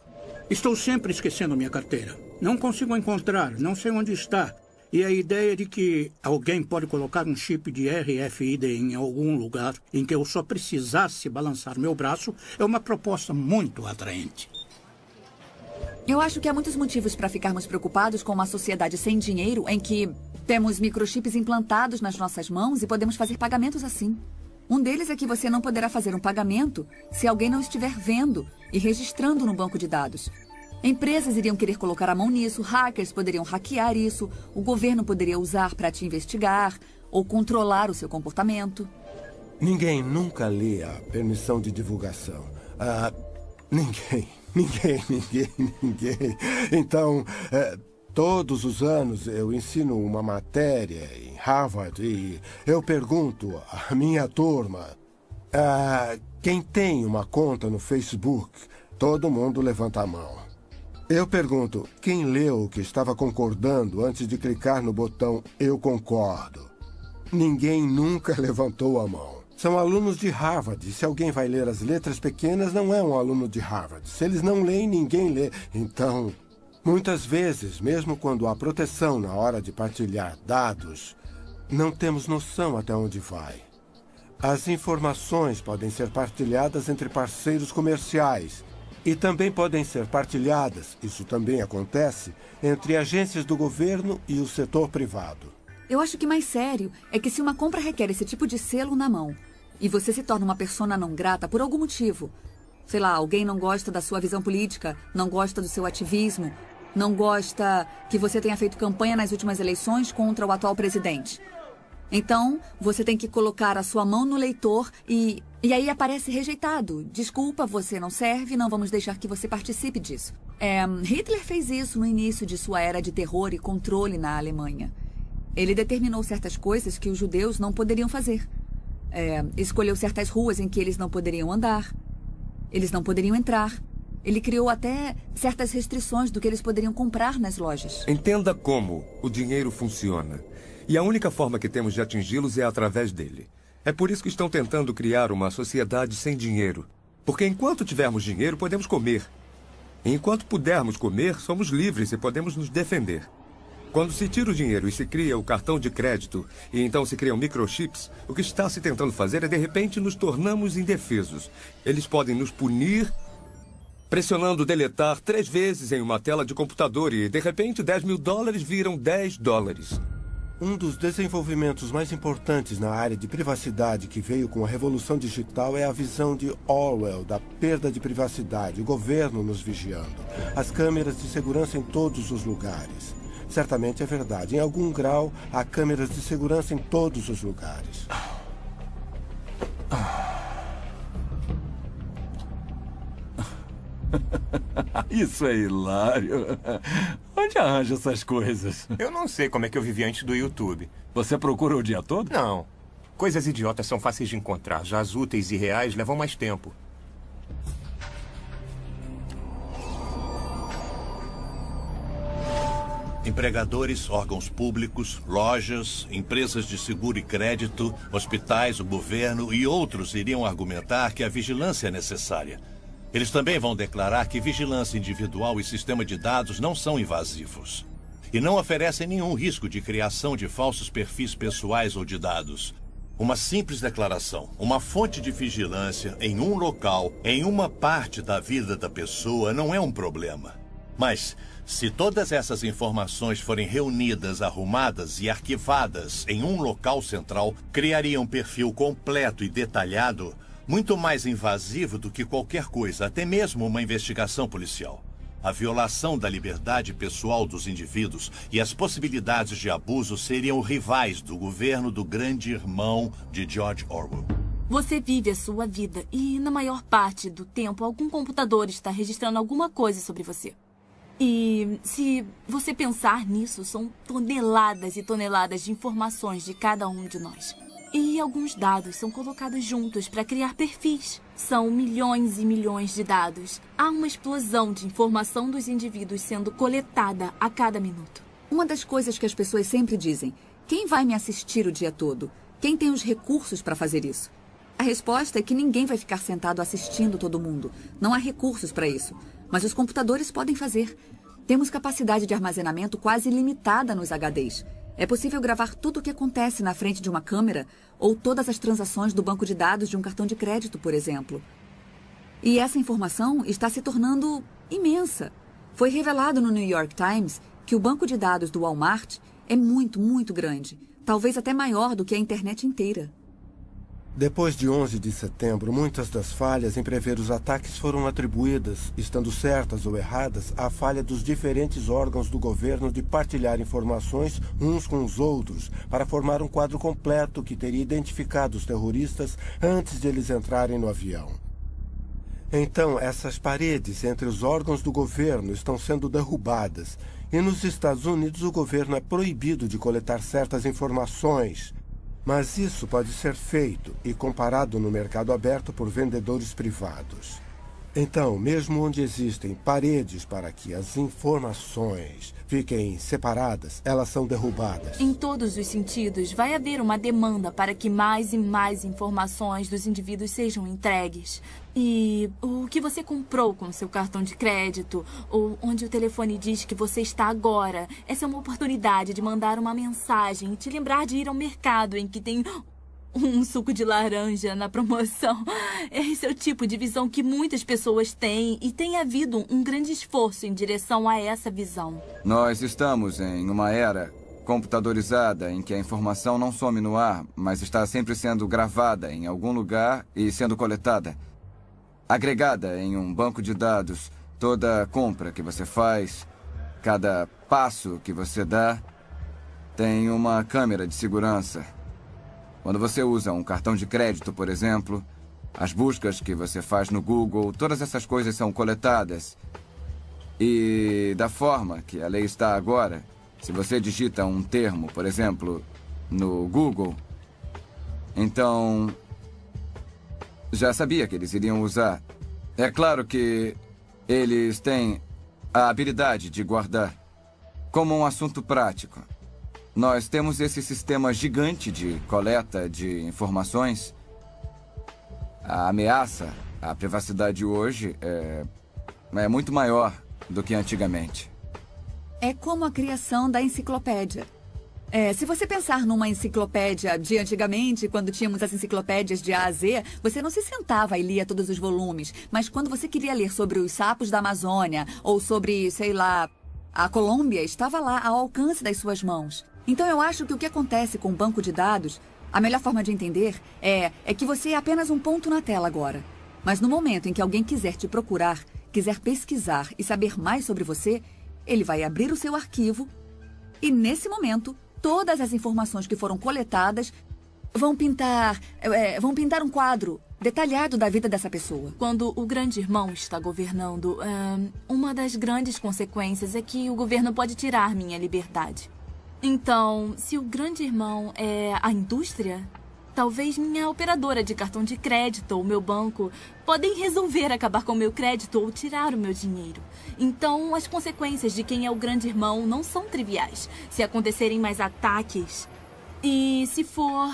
Estou sempre esquecendo minha carteira. Não consigo encontrar, não sei onde está. E a ideia de que alguém pode colocar um chip de RFID em algum lugar em que eu só precisasse balançar meu braço é uma proposta muito atraente. Eu acho que há muitos motivos para ficarmos preocupados com uma sociedade sem dinheiro em que temos microchips implantados nas nossas mãos e podemos fazer pagamentos assim. Um deles é que você não poderá fazer um pagamento se alguém não estiver vendo e registrando no banco de dados. Empresas iriam querer colocar a mão nisso, hackers poderiam hackear isso, o governo poderia usar para te investigar ou controlar o seu comportamento. Ninguém nunca lê a permissão de divulgação. Ninguém. Então, todos os anos eu ensino uma matéria em Harvard e eu pergunto à minha turma, quem tem uma conta no Facebook? Todo mundo levanta a mão. Eu pergunto, quem leu o que estava concordando antes de clicar no botão Eu Concordo? Ninguém nunca levantou a mão. São alunos de Harvard. Se alguém vai ler as letras pequenas, não é um aluno de Harvard. Se eles não leem, ninguém lê. Então, muitas vezes, mesmo quando há proteção na hora de partilhar dados, não temos noção até onde vai. As informações podem ser partilhadas entre parceiros comerciais e também podem ser partilhadas, isso também acontece, entre agências do governo e o setor privado. Eu acho que mais sério é que se uma compra requer esse tipo de selo na mão e você se torna uma persona não grata por algum motivo, sei lá, alguém não gosta da sua visão política, não gosta do seu ativismo, não gosta que você tenha feito campanha nas últimas eleições contra o atual presidente. Então, você tem que colocar a sua mão no leitor e aí aparece rejeitado. Desculpa, você não serve, não vamos deixar que você participe disso. Hitler fez isso no início de sua era de terror e controle na Alemanha. Ele determinou certas coisas que os judeus não poderiam fazer. Escolheu certas ruas em que eles não poderiam andar. Eles não poderiam entrar. Ele criou até certas restrições do que eles poderiam comprar nas lojas. Entenda como o dinheiro funciona. E a única forma que temos de atingi-los é através dele. É por isso que estão tentando criar uma sociedade sem dinheiro. Porque enquanto tivermos dinheiro, podemos comer. E enquanto pudermos comer, somos livres e podemos nos defender. Quando se tira o dinheiro e se cria o cartão de crédito, e então se criam microchips, o que está se tentando fazer é, de repente, nos tornamos indefesos. Eles podem nos punir pressionando deletar 3 vezes em uma tela de computador e, de repente, $10.000 viram $10. Um dos desenvolvimentos mais importantes na área de privacidade que veio com a revolução digital é a visão de Orwell da perda de privacidade, o governo nos vigiando, as câmeras de segurança em todos os lugares. Certamente é verdade. Em algum grau, há câmeras de segurança em todos os lugares. Isso é hilário. Onde arranja essas coisas? Eu não sei como é que eu vivi antes do YouTube. Você procura o dia todo? Não. Coisas idiotas são fáceis de encontrar. Já as úteis e reais levam mais tempo. Empregadores, órgãos públicos, lojas, empresas de seguro e crédito, hospitais, o governo e outros iriam argumentar que a vigilância é necessária. Eles também vão declarar que vigilância individual e sistema de dados não são invasivos. E não oferecem nenhum risco de criação de falsos perfis pessoais ou de dados. Uma simples declaração, uma fonte de vigilância em um local, em uma parte da vida da pessoa, não é um problema. Mas, se todas essas informações forem reunidas, arrumadas e arquivadas em um local central, criaria um perfil completo e detalhado, muito mais invasivo do que qualquer coisa, até mesmo uma investigação policial. A violação da liberdade pessoal dos indivíduos e as possibilidades de abuso seriam rivais do governo do grande irmão de George Orwell. Você vive a sua vida e, na maior parte do tempo, algum computador está registrando alguma coisa sobre você. E se você pensar nisso, são toneladas e toneladas de informações de cada um de nós. E alguns dados são colocados juntos para criar perfis. São milhões e milhões de dados. Há uma explosão de informação dos indivíduos sendo coletada a cada minuto. Uma das coisas que as pessoas sempre dizem: quem vai me assistir o dia todo? Quem tem os recursos para fazer isso? A resposta é que ninguém vai ficar sentado assistindo todo mundo. Não há recursos para isso. Mas os computadores podem fazer. Temos capacidade de armazenamento quase ilimitada nos HDs. É possível gravar tudo o que acontece na frente de uma câmera ou todas as transações do banco de dados de um cartão de crédito, por exemplo. E essa informação está se tornando imensa. Foi revelado no New York Times que o banco de dados do Walmart é muito, muito grande. Talvez até maior do que a internet inteira. Depois de 11 de setembro, muitas das falhas em prever os ataques foram atribuídas, estando certas ou erradas, à falha dos diferentes órgãos do governo de partilhar informações uns com os outros para formar um quadro completo que teria identificado os terroristas antes de eles entrarem no avião. Então, essas paredes entre os órgãos do governo estão sendo derrubadas e nos Estados Unidos o governo é proibido de coletar certas informações. Mas isso pode ser feito e comparado no mercado aberto por vendedores privados. Então, mesmo onde existem paredes para que as informações fiquem separadas, elas são derrubadas. Em todos os sentidos, vai haver uma demanda para que mais e mais informações dos indivíduos sejam entregues. E o que você comprou com seu cartão de crédito, ou onde o telefone diz que você está agora, essa é uma oportunidade de mandar uma mensagem e te lembrar de ir ao mercado em que tem um suco de laranja na promoção. Esse é o tipo de visão que muitas pessoas têm e tem havido um grande esforço em direção a essa visão. Nós estamos em uma era computadorizada em que a informação não some no ar, mas está sempre sendo gravada em algum lugar e sendo coletada. Agregada em um banco de dados, toda compra que você faz, cada passo que você dá, tem uma câmera de segurança. Quando você usa um cartão de crédito, por exemplo, as buscas que você faz no Google, todas essas coisas são coletadas. E da forma que a lei está agora, se você digita um termo, por exemplo, no Google, então já sabia que eles iriam usar. É claro que eles têm a habilidade de guardar como um assunto prático. Nós temos esse sistema gigante de coleta de informações. A ameaça A privacidade hoje é muito maior do que antigamente. É como a criação da enciclopédia. Se você pensar numa enciclopédia de antigamente, quando tínhamos as enciclopédias de A a Z, você não se sentava e lia todos os volumes. Mas quando você queria ler sobre os sapos da Amazônia, ou sobre, sei lá, a Colômbia, estava lá ao alcance das suas mãos. Então eu acho que o que acontece com o banco de dados, a melhor forma de entender é que você é apenas um ponto na tela agora. Mas no momento em que alguém quiser te procurar, quiser pesquisar e saber mais sobre você, ele vai abrir o seu arquivo e, nesse momento, todas as informações que foram coletadas vão pintar um quadro detalhado da vida dessa pessoa. Quando o grande irmão está governando, uma das grandes consequências é que o governo pode tirar minha liberdade. Então, se o grande irmão é a indústria, talvez minha operadora de cartão de crédito ou meu banco podem resolver acabar com o meu crédito ou tirar o meu dinheiro. Então, as consequências de quem é o grande irmão não são triviais. Se acontecerem mais ataques e se for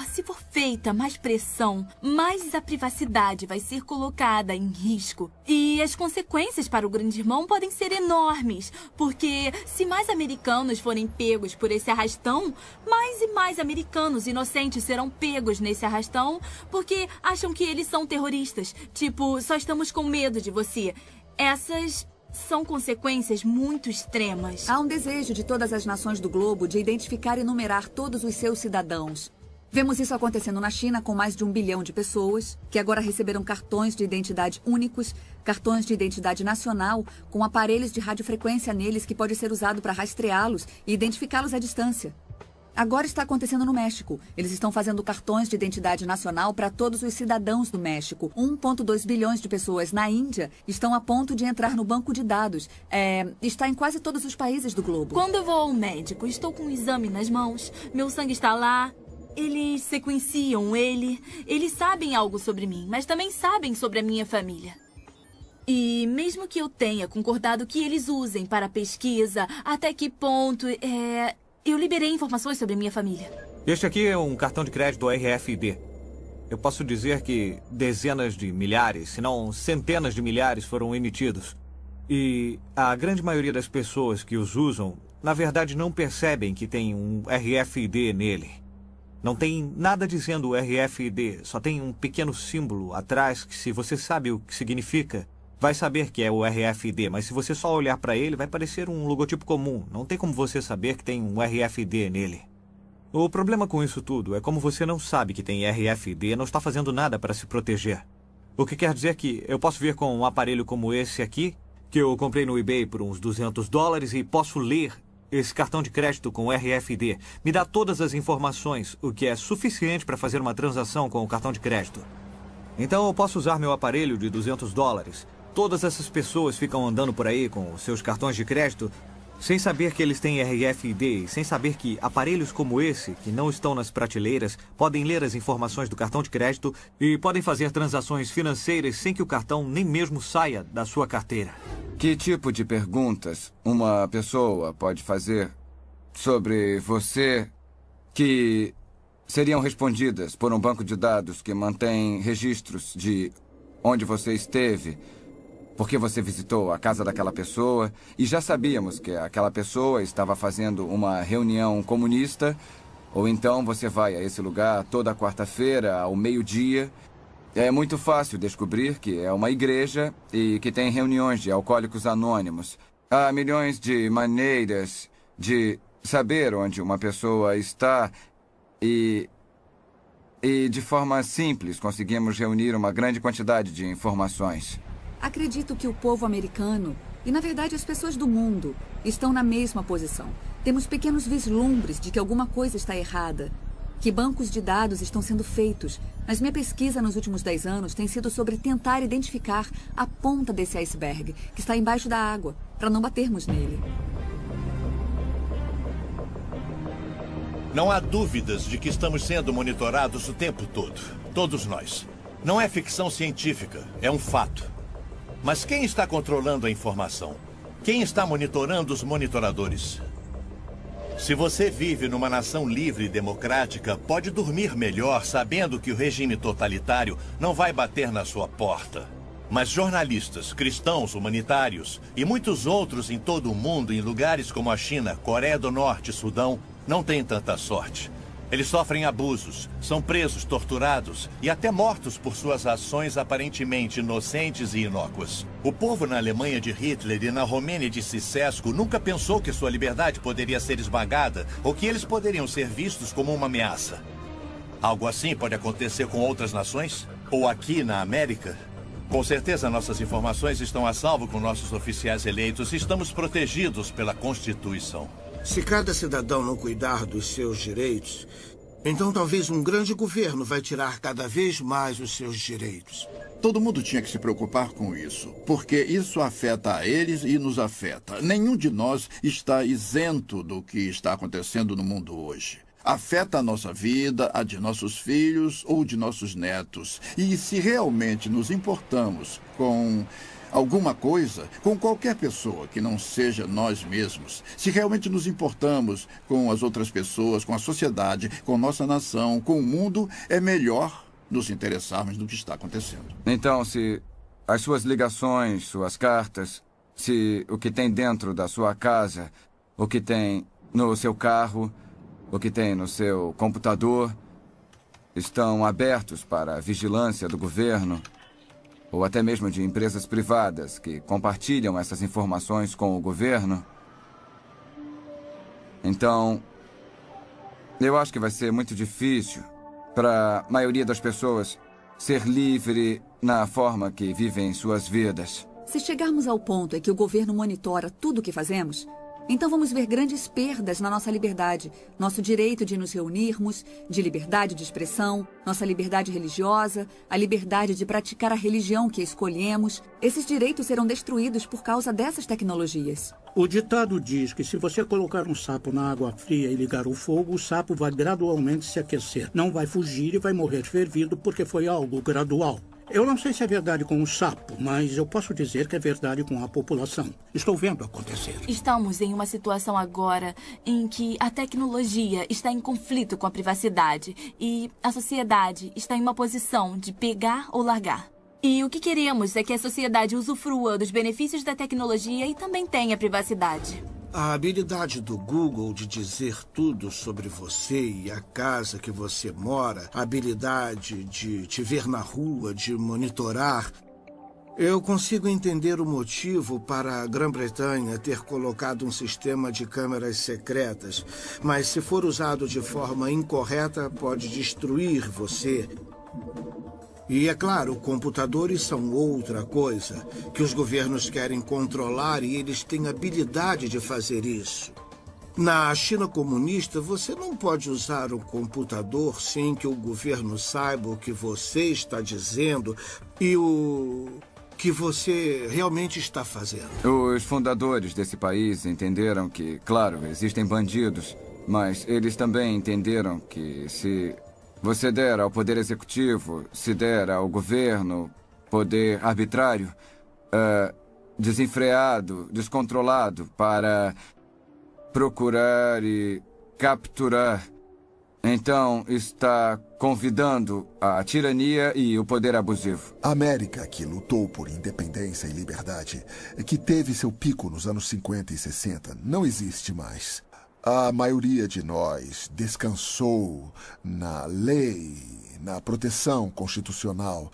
feita mais pressão, mais a privacidade vai ser colocada em risco. E as consequências para o grande irmão podem ser enormes, porque se mais americanos forem pegos por esse arrastão, mais e mais americanos inocentes serão pegos nesse arrastão porque acham que eles são terroristas. Tipo, só estamos com medo de você. Essas são consequências muito extremas. Há um desejo de todas as nações do globo de identificar e numerar todos os seus cidadãos. Vemos isso acontecendo na China com mais de 1 bilhão de pessoas, que agora receberam cartões de identidade únicos, cartões de identidade nacional, com aparelhos de radiofrequência neles que pode ser usado para rastreá-los e identificá-los à distância. Agora está acontecendo no México. Eles estão fazendo cartões de identidade nacional para todos os cidadãos do México. 1,2 bilhões de pessoas na Índia estão a ponto de entrar no banco de dados. Está em quase todos os países do globo. Quando eu vou ao médico, estou com um exame nas mãos, meu sangue está lá, eles sequenciam eles sabem algo sobre mim, mas também sabem sobre a minha família. E mesmo que eu tenha concordado que eles usem para pesquisa, até que ponto eu liberei informações sobre minha família. Este aqui é um cartão de crédito RFID. Eu posso dizer que dezenas de milhares, se não centenas de milhares foram emitidos. E a grande maioria das pessoas que os usam, na verdade, não percebem que tem um RFID nele. Não tem nada dizendo RFID, só tem um pequeno símbolo atrás que, se você sabe o que significa, vai saber que é o RFID, mas se você só olhar para ele, vai parecer um logotipo comum. Não tem como você saber que tem um RFID nele. O problema com isso tudo é como você não sabe que tem RFID e não está fazendo nada para se proteger. O que quer dizer que eu posso vir com um aparelho como esse aqui, que eu comprei no eBay por uns $200, e posso ler esse cartão de crédito com RFID. Me dá todas as informações, o que é suficiente para fazer uma transação com o cartão de crédito. Então eu posso usar meu aparelho de $200. Todas essas pessoas ficam andando por aí com os seus cartões de crédito sem saber que eles têm RFID, sem saber que aparelhos como esse, que não estão nas prateleiras, podem ler as informações do cartão de crédito e podem fazer transações financeiras sem que o cartão nem mesmo saia da sua carteira. Que tipo de perguntas uma pessoa pode fazer sobre você que seriam respondidas por um banco de dados que mantém registros de onde você esteve, porque você visitou a casa daquela pessoa e já sabíamos que aquela pessoa estava fazendo uma reunião comunista, ou então você vai a esse lugar toda quarta-feira ao meio-dia. É muito fácil descobrir que é uma igreja e que tem reuniões de alcoólicos anônimos. Há milhões de maneiras de saber onde uma pessoa está e de forma simples conseguimos reunir uma grande quantidade de informações. Acredito que o povo americano, e na verdade as pessoas do mundo, estão na mesma posição. Temos pequenos vislumbres de que alguma coisa está errada, que bancos de dados estão sendo feitos. Mas minha pesquisa nos últimos 10 anos tem sido sobre tentar identificar a ponta desse iceberg, que está embaixo da água, para não batermos nele. Não há dúvidas de que estamos sendo monitorados o tempo todo. Todos nós. Não é ficção científica, é um fato. Mas quem está controlando a informação? Quem está monitorando os monitoradores? Se você vive numa nação livre e democrática, pode dormir melhor sabendo que o regime totalitário não vai bater na sua porta. Mas jornalistas, cristãos, humanitários e muitos outros em todo o mundo, em lugares como a China, Coreia do Norte e Sudão, não têm tanta sorte. Eles sofrem abusos, são presos, torturados e até mortos por suas ações aparentemente inocentes e inócuas. O povo na Alemanha de Hitler e na Romênia de Ceausescu nunca pensou que sua liberdade poderia ser esmagada ou que eles poderiam ser vistos como uma ameaça. Algo assim pode acontecer com outras nações? Ou aqui na América? Com certeza nossas informações estão a salvo com nossos oficiais eleitos e estamos protegidos pela Constituição. Se cada cidadão não cuidar dos seus direitos, então talvez um grande governo vai tirar cada vez mais os seus direitos. Todo mundo tinha que se preocupar com isso, porque isso afeta a eles e nos afeta. Nenhum de nós está isento do que está acontecendo no mundo hoje. Afeta a nossa vida, a de nossos filhos ou de nossos netos. E se realmente nos importamos com alguma coisa, com qualquer pessoa que não seja nós mesmos, se realmente nos importamos com as outras pessoas, com a sociedade, com nossa nação, com o mundo, é melhor nos interessarmos no que está acontecendo. Então, se as suas ligações, suas cartas, se o que tem dentro da sua casa, o que tem no seu carro, o que tem no seu computador, estão abertos para a vigilância do governo, ou até mesmo de empresas privadas que compartilham essas informações com o governo, então, eu acho que vai ser muito difícil para a maioria das pessoas ser livre na forma que vivem suas vidas. Se chegarmos ao ponto em que o governo monitora tudo o que fazemos, então vamos ver grandes perdas na nossa liberdade, nosso direito de nos reunirmos, de liberdade de expressão, nossa liberdade religiosa, a liberdade de praticar a religião que escolhemos. Esses direitos serão destruídos por causa dessas tecnologias. O ditado diz que se você colocar um sapo na água fria e ligar o fogo, o sapo vai gradualmente se aquecer. Não vai fugir e vai morrer fervido porque foi algo gradual. Eu não sei se é verdade com o sapo, mas eu posso dizer que é verdade com a população. Estou vendo acontecer. Estamos em uma situação agora em que a tecnologia está em conflito com a privacidade e a sociedade está em uma posição de pegar ou largar. E o que queremos é que a sociedade usufrua dos benefícios da tecnologia e também tenha privacidade. A habilidade do Google de dizer tudo sobre você e a casa que você mora, a habilidade de te ver na rua, de monitorar. Eu consigo entender o motivo para a Grã-Bretanha ter colocado um sistema de câmeras secretas, mas se for usado de forma incorreta, pode destruir você. E, é claro, computadores são outra coisa, que os governos querem controlar e eles têm habilidade de fazer isso. Na China comunista, você não pode usar um computador sem que o governo saiba o que você está dizendo e o que você realmente está fazendo. Os fundadores desse país entenderam que, claro, existem bandidos, mas eles também entenderam que se você der ao poder executivo, se der ao governo poder arbitrário, desenfreado, descontrolado para procurar e capturar, então está convidando a tirania e o poder abusivo. A América, que lutou por independência e liberdade, que teve seu pico nos anos 50 e 60, não existe mais. A maioria de nós descansou na lei, na proteção constitucional,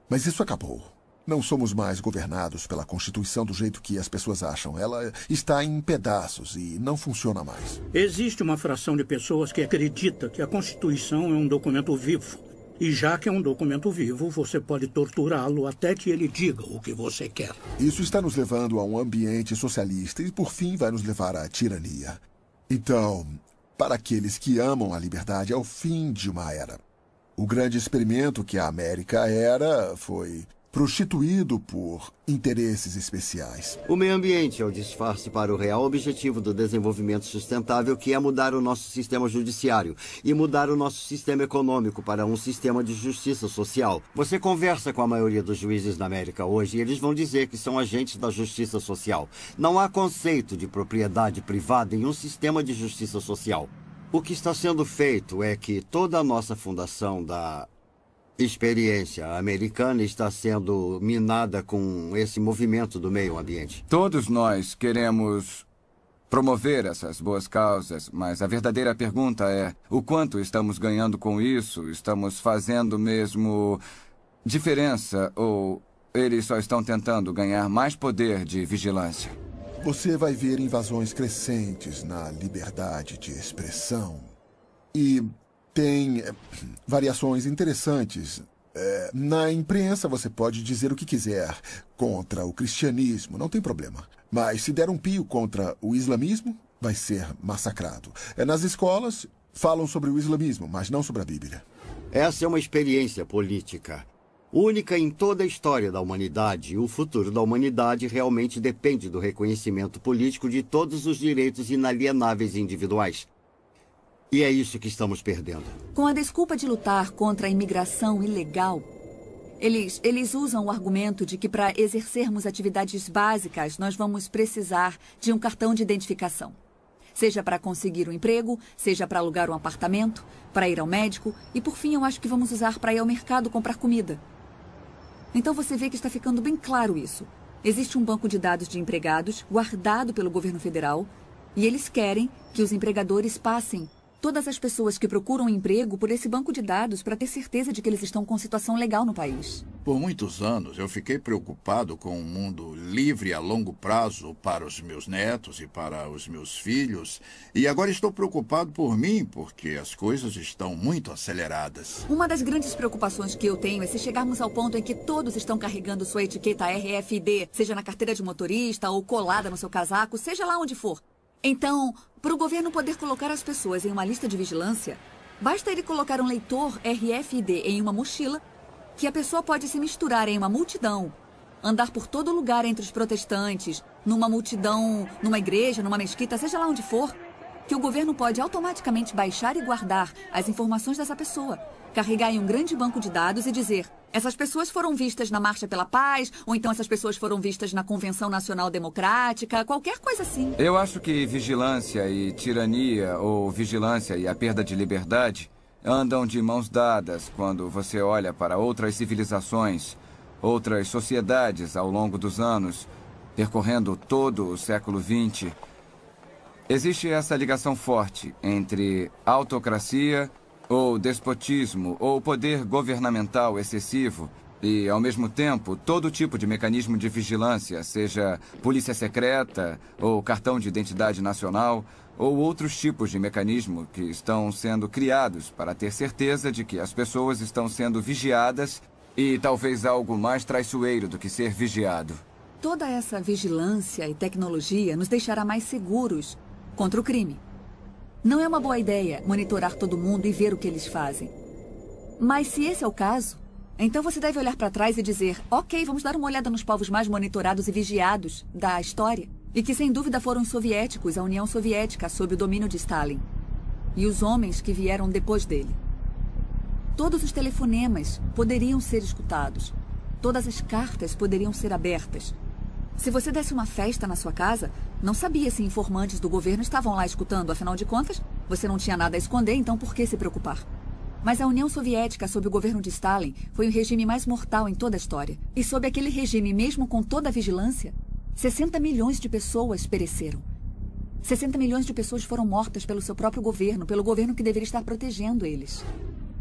mas isso acabou. Não somos mais governados pela Constituição do jeito que as pessoas acham. Ela está em pedaços e não funciona mais. Existe uma fração de pessoas que acredita que a Constituição é um documento vivo. E já que é um documento vivo, você pode torturá-lo até que ele diga o que você quer. Isso está nos levando a um ambiente socialista e, por fim, vai nos levar à tirania. Então, para aqueles que amam a liberdade, é o fim de uma era. O grande experimento que a América era foi prostituído por interesses especiais. O meio ambiente é o disfarce para o real objetivo do desenvolvimento sustentável, que é mudar o nosso sistema judiciário e mudar o nosso sistema econômico para um sistema de justiça social. Você conversa com a maioria dos juízes na América hoje e eles vão dizer que são agentes da justiça social. Não há conceito de propriedade privada em um sistema de justiça social. O que está sendo feito é que toda a nossa fundação da experiência americana está sendo minada com esse movimento do meio ambiente. Todos nós queremos promover essas boas causas, mas a verdadeira pergunta é: o quanto estamos ganhando com isso? Estamos fazendo mesmo diferença ou eles só estão tentando ganhar mais poder de vigilância? Você vai ver invasões crescentes na liberdade de expressão. E tem variações interessantes. Na imprensa você pode dizer o que quiser contra o cristianismo, não tem problema. Mas se der um pio contra o islamismo, vai ser massacrado. Nas escolas falam sobre o islamismo, mas não sobre a Bíblia. Essa é uma experiência política única em toda a história da humanidade. O futuro da humanidade realmente depende do reconhecimento político de todos os direitos inalienáveis individuais. E é isso que estamos perdendo. Com a desculpa de lutar contra a imigração ilegal, eles usam o argumento de que para exercermos atividades básicas, nós vamos precisar de um cartão de identificação. Seja para conseguir um emprego, seja para alugar um apartamento, para ir ao médico e, por fim, eu acho que vamos usar para ir ao mercado comprar comida. Então você vê que está ficando bem claro isso. Existe um banco de dados de empregados guardado pelo governo federal e eles querem que os empregadores passem todas as pessoas que procuram emprego por esse banco de dados para ter certeza de que eles estão com situação legal no país. Por muitos anos, eu fiquei preocupado com um mundo livre a longo prazo para os meus netos e para os meus filhos. E agora estou preocupado por mim, porque as coisas estão muito aceleradas. Uma das grandes preocupações que eu tenho é se chegarmos ao ponto em que todos estão carregando sua etiqueta RFID, seja na carteira de motorista ou colada no seu casaco, seja lá onde for. Então, para o governo poder colocar as pessoas em uma lista de vigilância, basta ele colocar um leitor RFID em uma mochila, que a pessoa pode se misturar em uma multidão, andar por todo lugar entre os protestantes, numa multidão, numa igreja, numa mesquita, seja lá onde for, que o governo pode automaticamente baixar e guardar as informações dessa pessoa, carregar em um grande banco de dados e dizer: essas pessoas foram vistas na Marcha pela Paz, ou então essas pessoas foram vistas na Convenção Nacional Democrática, qualquer coisa assim. Eu acho que vigilância e tirania, ou vigilância e a perda de liberdade, andam de mãos dadas quando você olha para outras civilizações, outras sociedades ao longo dos anos, percorrendo todo o século XX. Existe essa ligação forte entre autocracia ou despotismo, ou poder governamental excessivo, e, ao mesmo tempo, todo tipo de mecanismo de vigilância, seja polícia secreta, ou cartão de identidade nacional, ou outros tipos de mecanismo que estão sendo criados para ter certeza de que as pessoas estão sendo vigiadas e talvez algo mais traiçoeiro do que ser vigiado. Toda essa vigilância e tecnologia nos deixará mais seguros contra o crime. Não é uma boa ideia monitorar todo mundo e ver o que eles fazem. Mas se esse é o caso, então você deve olhar para trás e dizer: ok, vamos dar uma olhada nos povos mais monitorados e vigiados da história. E que sem dúvida foram os soviéticos, a União Soviética, sob o domínio de Stalin. E os homens que vieram depois dele. Todos os telefonemas poderiam ser escutados. Todas as cartas poderiam ser abertas. Se você desse uma festa na sua casa, não sabia se informantes do governo estavam lá escutando. Afinal de contas, você não tinha nada a esconder, então por que se preocupar? Mas a União Soviética, sob o governo de Stalin, foi o regime mais mortal em toda a história. E sob aquele regime, mesmo com toda a vigilância, 60 milhões de pessoas pereceram. 60 milhões de pessoas foram mortas pelo seu próprio governo, pelo governo que deveria estar protegendo eles.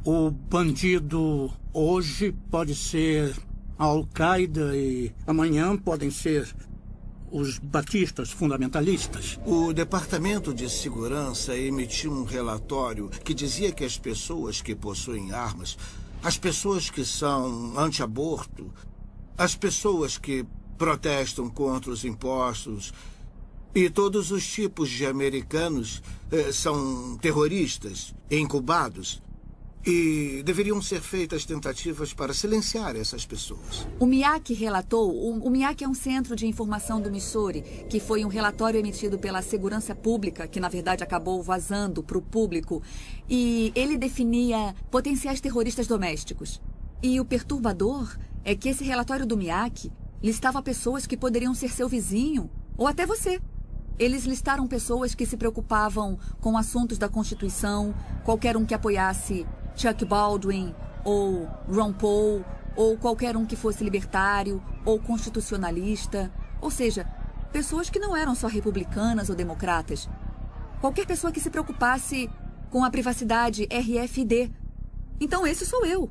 O bandido hoje pode ser a Al-Qaeda e amanhã podem ser os batistas fundamentalistas. O Departamento de Segurança emitiu um relatório que dizia que as pessoas que possuem armas, as pessoas que são anti-aborto, as pessoas que protestam contra os impostos e todos os tipos de americanos são terroristas, incubados. E deveriam ser feitas tentativas para silenciar essas pessoas. O MIAC relatou, o MIAC é um centro de informação do Missouri, que foi um relatório emitido pela Segurança Pública, que na verdade acabou vazando para o público, e ele definia potenciais terroristas domésticos. E o perturbador é que esse relatório do MIAC listava pessoas que poderiam ser seu vizinho, ou até você. Eles listaram pessoas que se preocupavam com assuntos da Constituição, qualquer um que apoiasse Chuck Baldwin, ou Ron Paul, ou qualquer um que fosse libertário, ou constitucionalista. Ou seja, pessoas que não eram só republicanas ou democratas. Qualquer pessoa que se preocupasse com a privacidade RFID. Então esse sou eu.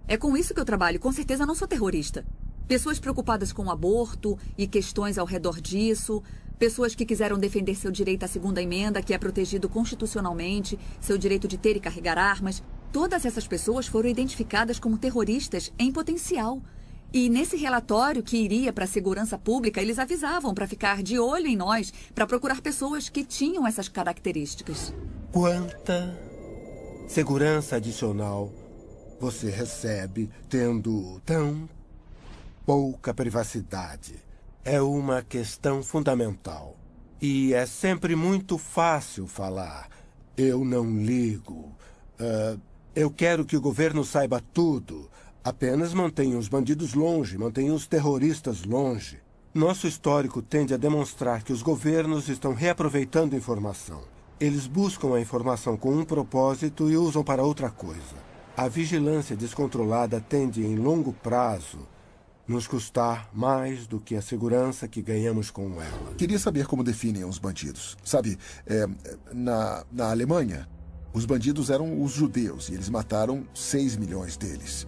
É com isso que eu trabalho. Com certeza não sou terrorista. Pessoas preocupadas com o aborto e questões ao redor disso. Pessoas que quiseram defender seu direito à segunda emenda, que é protegido constitucionalmente, seu direito de ter e carregar armas. Todas essas pessoas foram identificadas como terroristas em potencial. E nesse relatório que iria para a segurança pública, eles avisavam para ficar de olho em nós, para procurar pessoas que tinham essas características. Quanta segurança adicional você recebe tendo tão pouca privacidade? É uma questão fundamental. E é sempre muito fácil falar. Eu não ligo. Eu quero que o governo saiba tudo. Apenas mantenha os bandidos longe, mantenha os terroristas longe. Nosso histórico tende a demonstrar que os governos estão reaproveitando informação. Eles buscam a informação com um propósito e usam para outra coisa. A vigilância descontrolada tende, em longo prazo, nos custar mais do que a segurança que ganhamos com ela. Queria saber como definem os bandidos. Sabe, na Alemanha, os bandidos eram os judeus e eles mataram 6 milhões deles.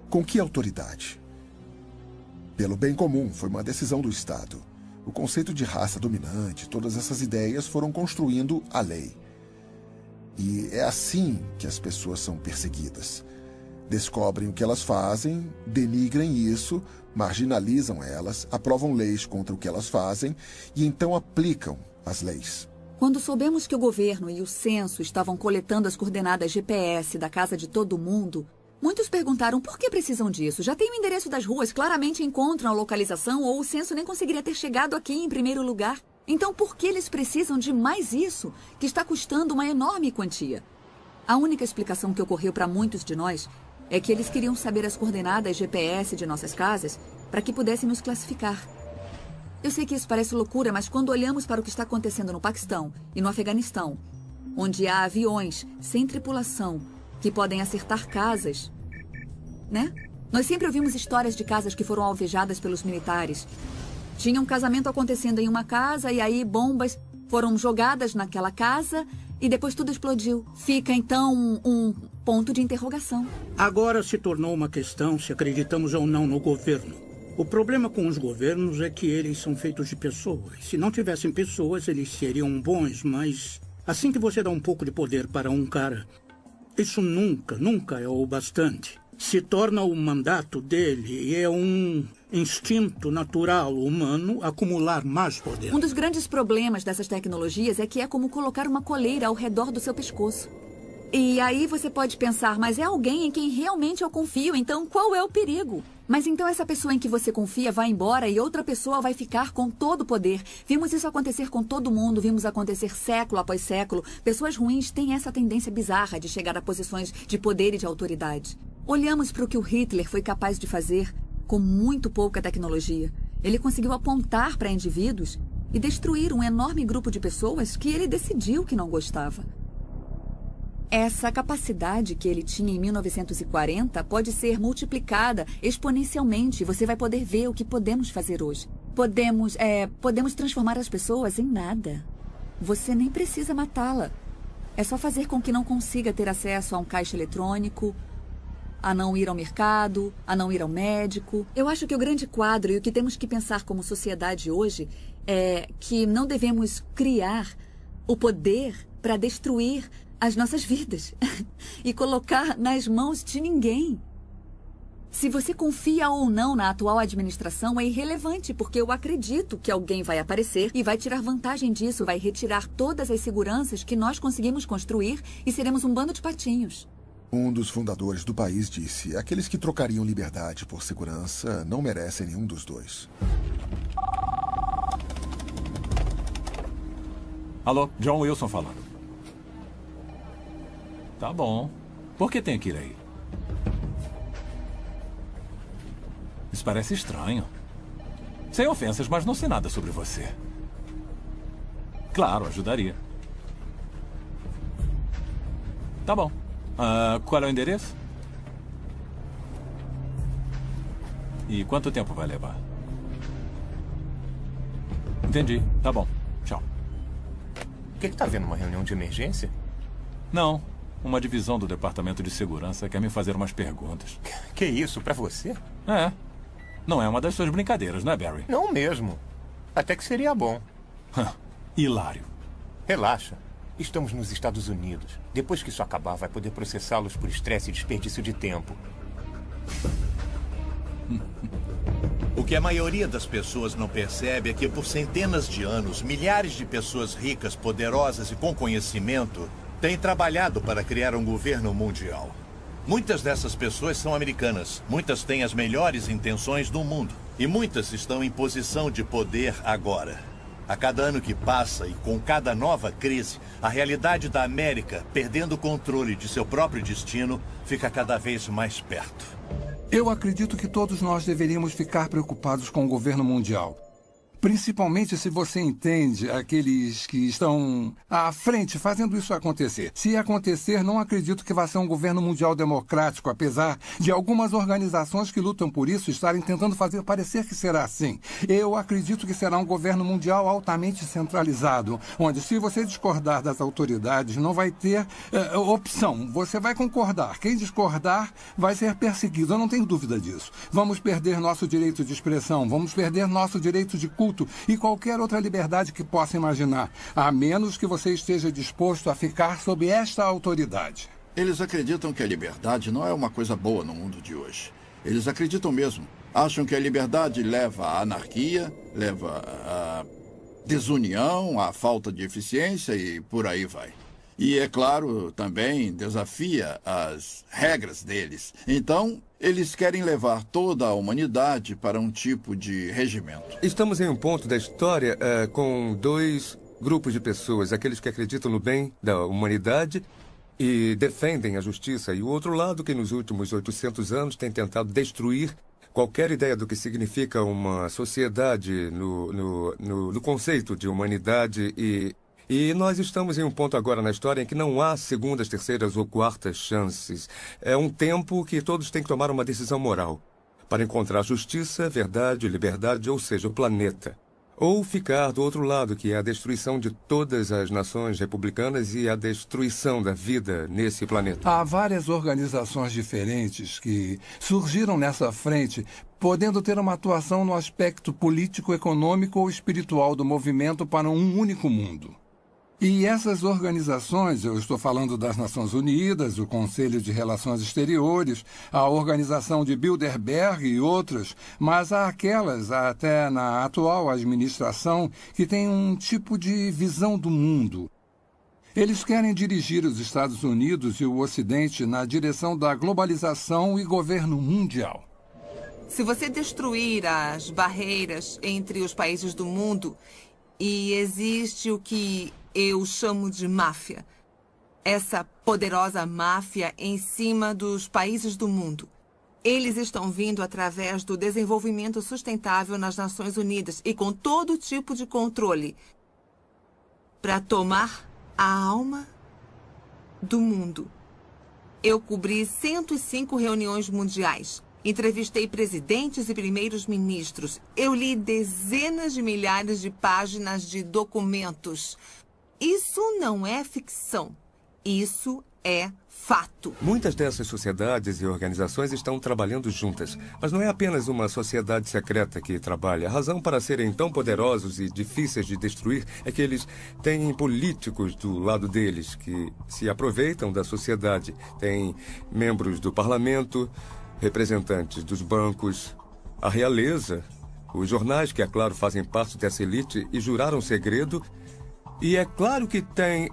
Com que autoridade? Pelo bem comum, foi uma decisão do Estado. O conceito de raça dominante, todas essas ideias foram construindo a lei. E é assim que as pessoas são perseguidas. Descobrem o que elas fazem, denigrem isso, marginalizam elas, aprovam leis contra o que elas fazem e então aplicam as leis. Quando soubemos que o governo e o censo estavam coletando as coordenadas GPS da casa de todo mundo, muitos perguntaram por que precisam disso. Já tem o endereço das ruas, claramente encontram a localização ou o censo nem conseguiria ter chegado aqui em primeiro lugar. Então por que eles precisam de mais isso, que está custando uma enorme quantia? A única explicação que ocorreu para muitos de nós é que eles queriam saber as coordenadas GPS de nossas casas para que pudessem nos classificar. Eu sei que isso parece loucura, mas quando olhamos para o que está acontecendo no Paquistão e no Afeganistão, onde há aviões sem tripulação que podem acertar casas, né? Nós sempre ouvimos histórias de casas que foram alvejadas pelos militares. Tinha um casamento acontecendo em uma casa e aí bombas foram jogadas naquela casa e depois tudo explodiu. Fica, então, um ponto de interrogação. Agora se tornou uma questão se acreditamos ou não no governo. O problema com os governos é que eles são feitos de pessoas. Se não tivessem pessoas, eles seriam bons, mas assim que você dá um pouco de poder para um cara, isso nunca é o bastante. Se torna o mandato dele e é um instinto natural humano acumular mais poder. Um dos grandes problemas dessas tecnologias é que é como colocar uma coleira ao redor do seu pescoço. E aí você pode pensar, mas é alguém em quem realmente eu confio, então qual é o perigo? Mas então essa pessoa em que você confia vai embora e outra pessoa vai ficar com todo o poder. Vimos isso acontecer com todo mundo, vimos acontecer século após século. Pessoas ruins têm essa tendência bizarra de chegar a posições de poder e de autoridade. Olhamos para o que o Hitler foi capaz de fazer com muito pouca tecnologia. Ele conseguiu apontar para indivíduos e destruir um enorme grupo de pessoas que ele decidiu que não gostava. Essa capacidade que ele tinha em 1940 pode ser multiplicada exponencialmente. Você vai poder ver o que podemos fazer hoje. Podemos transformar as pessoas em nada. Você nem precisa matá-la. É só fazer com que não consiga ter acesso a um caixa eletrônico, a não ir ao mercado, a não ir ao médico. Eu acho que o grande quadro e o que temos que pensar como sociedade hoje é que não devemos criar o poder para destruir as nossas vidas e colocar nas mãos de ninguém. Se você confia ou não na atual administração é irrelevante, porque eu acredito que alguém vai aparecer e vai tirar vantagem disso, vai retirar todas as seguranças que nós conseguimos construir e seremos um bando de patinhos. Um dos fundadores do país disse: aqueles que trocariam liberdade por segurança não merecem nenhum dos dois. Alô, John Wilson falando. Tá bom. Por que tem que ir aí? Isso parece estranho. Sem ofensas, mas não sei nada sobre você. Claro, ajudaria. Tá bom. Qual é o endereço? E quanto tempo vai levar? Entendi. Tá bom. Tchau. O que tá vendo? Uma reunião de emergência? Não. Uma divisão do Departamento de Segurança quer me fazer umas perguntas. Que isso? Pra você? É. Não é uma das suas brincadeiras, não é, Barry? Não mesmo. Até que seria bom. Hilário. Relaxa. Estamos nos Estados Unidos. Depois que isso acabar, vai poder processá-los por estresse e desperdício de tempo. O que a maioria das pessoas não percebe é que por centenas de anos, milhares de pessoas ricas, poderosas e com conhecimento têm trabalhado para criar um governo mundial. Muitas dessas pessoas são americanas, muitas têm as melhores intenções do mundo e muitas estão em posição de poder agora. A cada ano que passa e com cada nova crise, a realidade da América, perdendo o controle de seu próprio destino, fica cada vez mais perto. Eu acredito que todos nós deveríamos ficar preocupados com o governo mundial. Principalmente se você entende aqueles que estão à frente fazendo isso acontecer. Se acontecer, não acredito que vá ser um governo mundial democrático, apesar de algumas organizações que lutam por isso estarem tentando fazer parecer que será assim. Eu acredito que será um governo mundial altamente centralizado, onde se você discordar das autoridades, não vai ter opção. Você vai concordar. Quem discordar vai ser perseguido. Eu não tenho dúvida disso. Vamos perder nosso direito de expressão, vamos perder nosso direito de culto e qualquer outra liberdade que possa imaginar, a menos que você esteja disposto a ficar sob esta autoridade. Eles acreditam que a liberdade não é uma coisa boa no mundo de hoje. Eles acreditam mesmo. Acham que a liberdade leva à anarquia, leva à desunião, à falta de eficiência e por aí vai. E, é claro, também desafia as regras deles. Então, eles querem levar toda a humanidade para um tipo de regimento. Estamos em um ponto da história com dois grupos de pessoas. Aqueles que acreditam no bem da humanidade e defendem a justiça. E o outro lado que nos últimos 800 anos tem tentado destruir qualquer ideia do que significa uma sociedade no conceito de humanidade E nós estamos em um ponto agora na história em que não há segundas, terceiras ou quartas chances. É um tempo que todos têm que tomar uma decisão moral para encontrar justiça, verdade, liberdade, ou seja, o planeta. Ou ficar do outro lado, que é a destruição de todas as nações republicanas e a destruição da vida nesse planeta. Há várias organizações diferentes que surgiram nessa frente, podendo ter uma atuação no aspecto político, econômico ou espiritual do movimento para um único mundo. E essas organizações, eu estou falando das Nações Unidas, o Conselho de Relações Exteriores, a Organização de Bilderberg e outras, mas há aquelas, até na atual administração, que têm um tipo de visão do mundo. Eles querem dirigir os Estados Unidos e o Ocidente na direção da globalização e governo mundial. Se você destruir as barreiras entre os países do mundo, e existe o que eu chamo de máfia. Essa poderosa máfia em cima dos países do mundo. Eles estão vindo através do desenvolvimento sustentável nas Nações Unidas e com todo tipo de controle para tomar a alma do mundo. Eu cobri 105 reuniões mundiais. Entrevistei presidentes e primeiros ministros. Eu li dezenas de milhares de páginas de documentos. Isso não é ficção. Isso é fato. Muitas dessas sociedades e organizações estão trabalhando juntas. Mas não é apenas uma sociedade secreta que trabalha. A razão para serem tão poderosos e difíceis de destruir é que eles têm políticos do lado deles que se aproveitam da sociedade. Tem membros do parlamento, representantes dos bancos, a realeza, os jornais que, é claro, fazem parte dessa elite e juraram segredo. E é claro que tem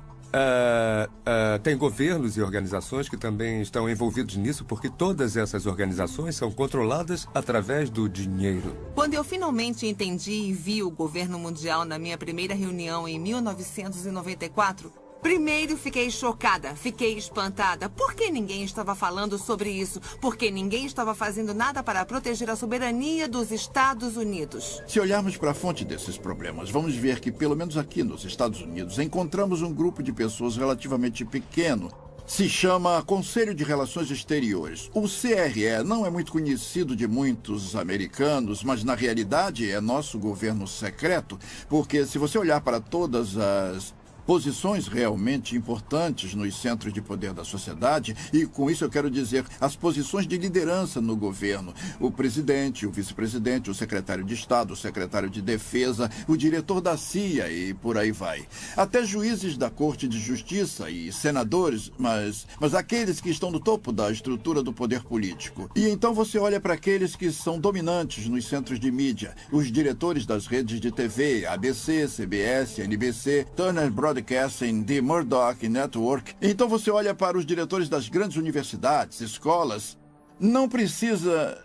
governos e organizações que também estão envolvidos nisso, porque todas essas organizações são controladas através do dinheiro. Quando eu finalmente entendi e vi o governo mundial na minha primeira reunião em 1994, primeiro fiquei chocada, fiquei espantada. Por que ninguém estava falando sobre isso? Porque ninguém estava fazendo nada para proteger a soberania dos Estados Unidos. Se olharmos para a fonte desses problemas, vamos ver que, pelo menos aqui nos Estados Unidos, encontramos um grupo de pessoas relativamente pequeno Se chama Conselho de Relações Exteriores. O CRE não é muito conhecido de muitos americanos, mas na realidade é nosso governo secreto, porque se você olhar para todas as posições realmente importantes nos centros de poder da sociedade, e com isso eu quero dizer as posições de liderança no governo. O presidente, o vice-presidente, o secretário de Estado, o secretário de Defesa, o diretor da CIA e por aí vai. Até juízes da Corte de Justiça e senadores, mas aqueles que estão no topo da estrutura do poder político. E então você olha para aqueles que são dominantes nos centros de mídia, os diretores das redes de TV, ABC, CBS, NBC, Turner Broadcasting, The Murdoch Network. Então você olha para os diretores das grandes universidades, escolas. Não precisa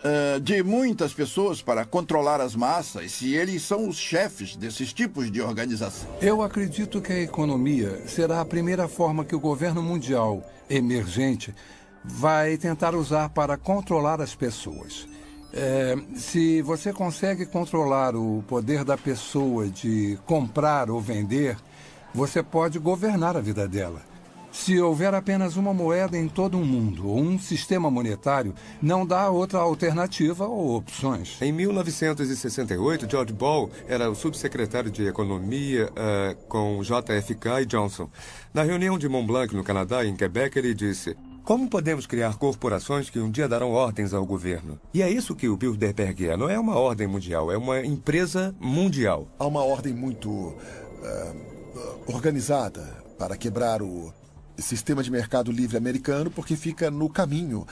de muitas pessoas para controlar as massas, e eles são os chefes desses tipos de organização. Eu acredito que a economia será a primeira forma que o governo mundial emergente vai tentar usar para controlar as pessoas. Se você consegue controlar o poder da pessoa de comprar ou vender, você pode governar a vida dela. Se houver apenas uma moeda em todo o mundo ou um sistema monetário, não dá outra alternativa ou opções. Em 1968, George Ball era o subsecretário de Economia com JFK e Johnson. Na reunião de Mont Blanc, no Canadá, em Quebec, ele disse: como podemos criar corporações que um dia darão ordens ao governo? E é isso que o Bilderberg é. Não é uma ordem mundial, é uma empresa mundial. Há uma ordem muito organizada para quebrar o sistema de mercado livre americano, porque fica no caminho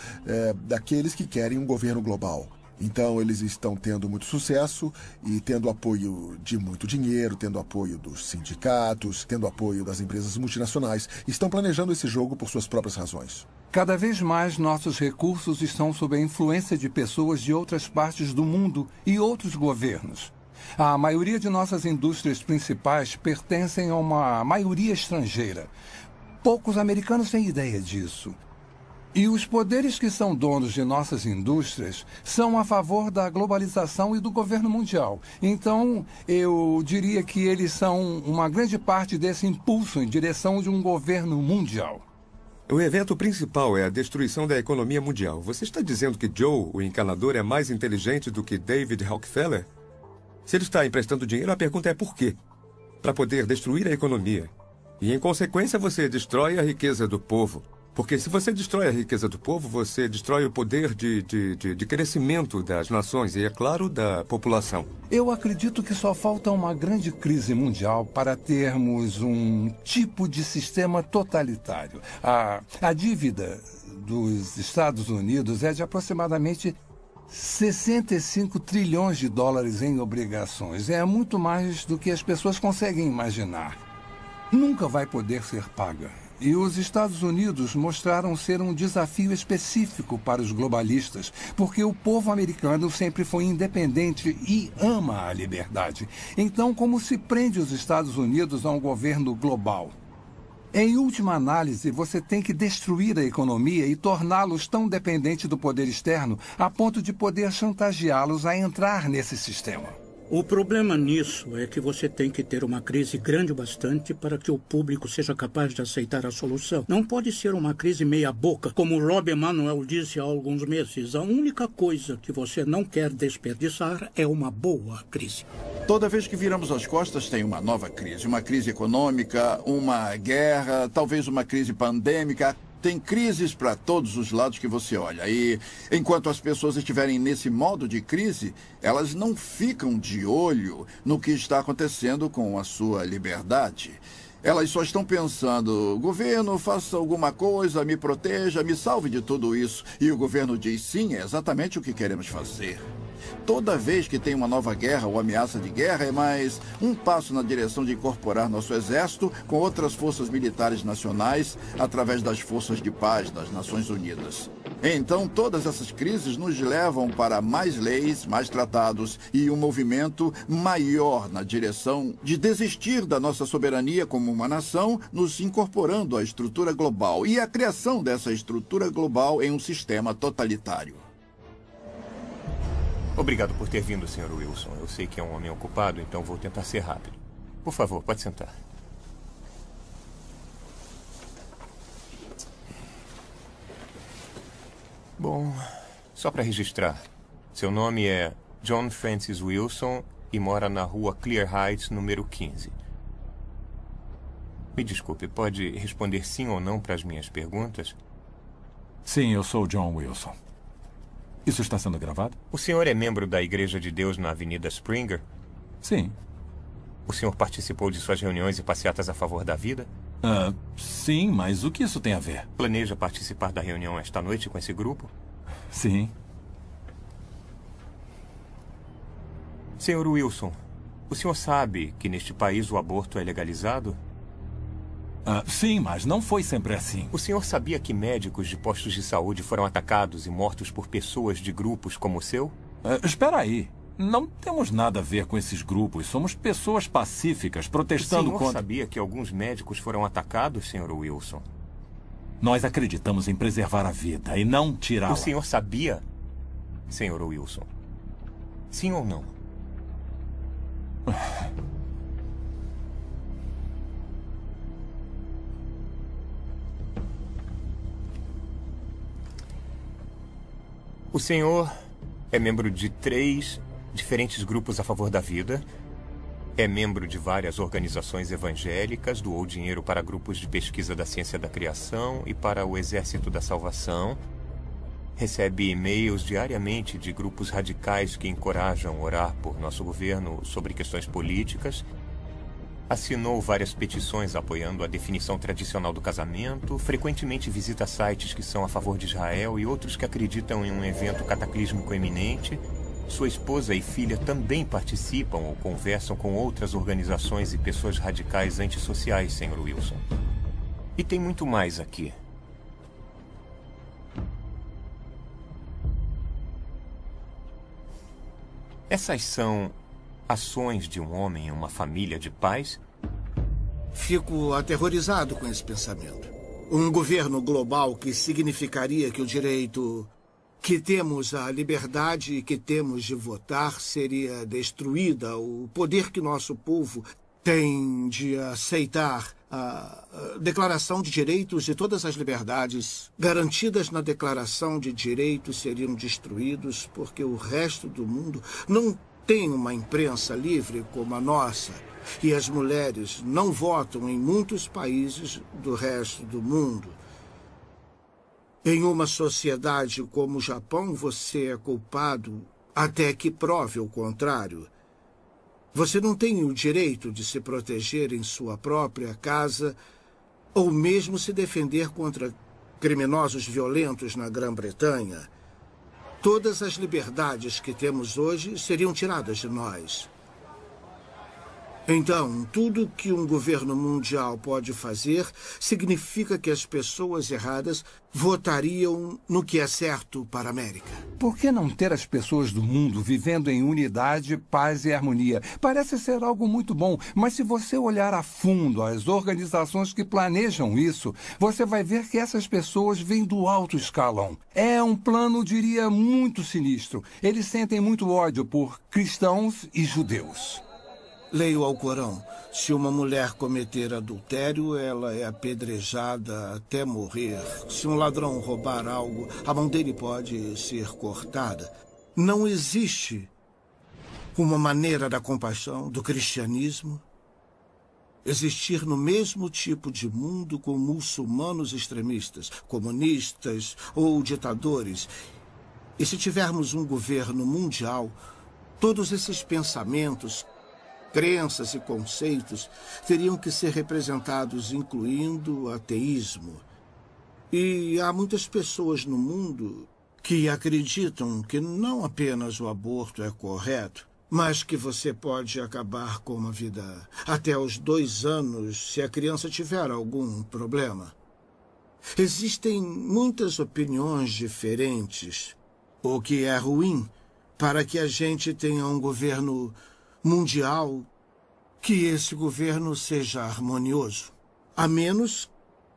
daqueles que querem um governo global. Então, eles estão tendo muito sucesso e tendo apoio de muito dinheiro, tendo apoio dos sindicatos, tendo apoio das empresas multinacionais. Estão planejando esse jogo por suas próprias razões. Cada vez mais nossos recursos estão sob a influência de pessoas de outras partes do mundo e outros governos. A maioria de nossas indústrias principais pertencem a uma maioria estrangeira. Poucos americanos têm ideia disso. E os poderes que são donos de nossas indústrias são a favor da globalização e do governo mundial. Então, eu diria que eles são uma grande parte desse impulso em direção de um governo mundial. O evento principal é a destruição da economia mundial. Você está dizendo que Joe, o encanador, é mais inteligente do que David Rockefeller? Se ele está emprestando dinheiro, a pergunta é por quê? Para poder destruir a economia. E, em consequência, você destrói a riqueza do povo. Porque se você destrói a riqueza do povo, você destrói o poder de crescimento das nações e, é claro, da população. Eu acredito que só falta uma grande crise mundial para termos um tipo de sistema totalitário. A dívida dos Estados Unidos é de aproximadamente 65 trilhões de dólares em obrigações. É muito mais do que as pessoas conseguem imaginar. Nunca vai poder ser paga. E os Estados Unidos mostraram ser um desafio específico para os globalistas, porque o povo americano sempre foi independente e ama a liberdade. Então, como se prende os Estados Unidos a um governo global? Em última análise, você tem que destruir a economia e torná-los tão dependentes do poder externo a ponto de poder chantageá-los a entrar nesse sistema. O problema nisso é que você tem que ter uma crise grande o bastante para que o público seja capaz de aceitar a solução. Não pode ser uma crise meia-boca, como o Rob Emanuel disse há alguns meses. A única coisa que você não quer desperdiçar é uma boa crise. Toda vez que viramos as costas tem uma nova crise. Uma crise econômica, uma guerra, talvez uma crise pandêmica. Tem crises para todos os lados que você olha. E enquanto as pessoas estiverem nesse modo de crise, elas não ficam de olho no que está acontecendo com a sua liberdade. Elas só estão pensando: governo, faça alguma coisa, me proteja, me salve de tudo isso. E o governo diz: sim, é exatamente o que queremos fazer. Toda vez que tem uma nova guerra ou ameaça de guerra, é mais um passo na direção de incorporar nosso exército com outras forças militares nacionais através das forças de paz das Nações Unidas. Então, todas essas crises nos levam para mais leis, mais tratados e um movimento maior na direção de desistir da nossa soberania como uma nação, nos incorporando à estrutura global e a criação dessa estrutura global em um sistema totalitário. Obrigado por ter vindo, Sr. Wilson. Eu sei que é um homem ocupado, então vou tentar ser rápido. Por favor, pode sentar. Bom, só para registrar. Seu nome é John Francis Wilson e mora na rua Clear Heights, número 15. Me desculpe, pode responder sim ou não para as minhas perguntas? Sim, eu sou John Wilson. Isso está sendo gravado? O senhor é membro da Igreja de Deus na Avenida Springer? Sim. O senhor participou de suas reuniões e passeatas a favor da vida? Sim, mas o que isso tem a ver? Planeja participar da reunião esta noite com esse grupo? Sim. Senhor Wilson, o senhor sabe que neste país o aborto é legalizado? Sim, mas não foi sempre assim. O senhor sabia que médicos de postos de saúde foram atacados e mortos por pessoas de grupos como o seu? Espera aí. Não temos nada a ver com esses grupos. Somos pessoas pacíficas protestando contra... O senhor sabia que alguns médicos foram atacados, senhor Wilson? Nós acreditamos em preservar a vida e não tirá-la. O senhor sabia, senhor Wilson? Sim ou não? O senhor é membro de 3 diferentes grupos a favor da vida, é membro de várias organizações evangélicas, doou dinheiro para grupos de pesquisa da ciência da criação e para o Exército da Salvação, recebe e-mails diariamente de grupos radicais que encorajam orar por nosso governo sobre questões políticas, assinou várias petições apoiando a definição tradicional do casamento, frequentemente visita sites que são a favor de Israel e outros que acreditam em um evento cataclísmico iminente. Sua esposa e filha também participam ou conversam com outras organizações e pessoas radicais antissociais, senhor Wilson. E tem muito mais aqui. Essas são ações de um homem em uma família de pais? Fico aterrorizado com esse pensamento. Um governo global que significaria que o direito que temos à liberdade e que temos de votar seria destruída. O poder que nosso povo tem de aceitar a Declaração de Direitos e todas as liberdades garantidas na Declaração de Direitos seriam destruídos porque o resto do mundo não tem uma imprensa livre como a nossa. E as mulheres não votam em muitos países do resto do mundo. Em uma sociedade como o Japão, você é culpado até que prove o contrário. Você não tem o direito de se proteger em sua própria casa ou mesmo se defender contra criminosos violentos na Grã-Bretanha. Todas as liberdades que temos hoje seriam tiradas de nós. Então, tudo que um governo mundial pode fazer significa que as pessoas erradas votariam no que é certo para a América. Por que não ter as pessoas do mundo vivendo em unidade, paz e harmonia? Parece ser algo muito bom, mas se você olhar a fundo as organizações que planejam isso, você vai ver que essas pessoas vêm do alto escalão. É um plano, diria, muito sinistro. Eles sentem muito ódio por cristãos e judeus. Leia o Alcorão. Se uma mulher cometer adultério, ela é apedrejada até morrer. Se um ladrão roubar algo, a mão dele pode ser cortada. Não existe uma maneira da compaixão, do cristianismo, existir no mesmo tipo de mundo com muçulmanos extremistas, comunistas ou ditadores. E se tivermos um governo mundial, todos esses pensamentos, crenças e conceitos teriam que ser representados, incluindo o ateísmo. E há muitas pessoas no mundo que acreditam que não apenas o aborto é correto, mas que você pode acabar com uma vida até os 2 anos se a criança tiver algum problema. Existem muitas opiniões diferentes, o que é ruim para que a gente tenha um governo mundial, que esse governo seja harmonioso, a menos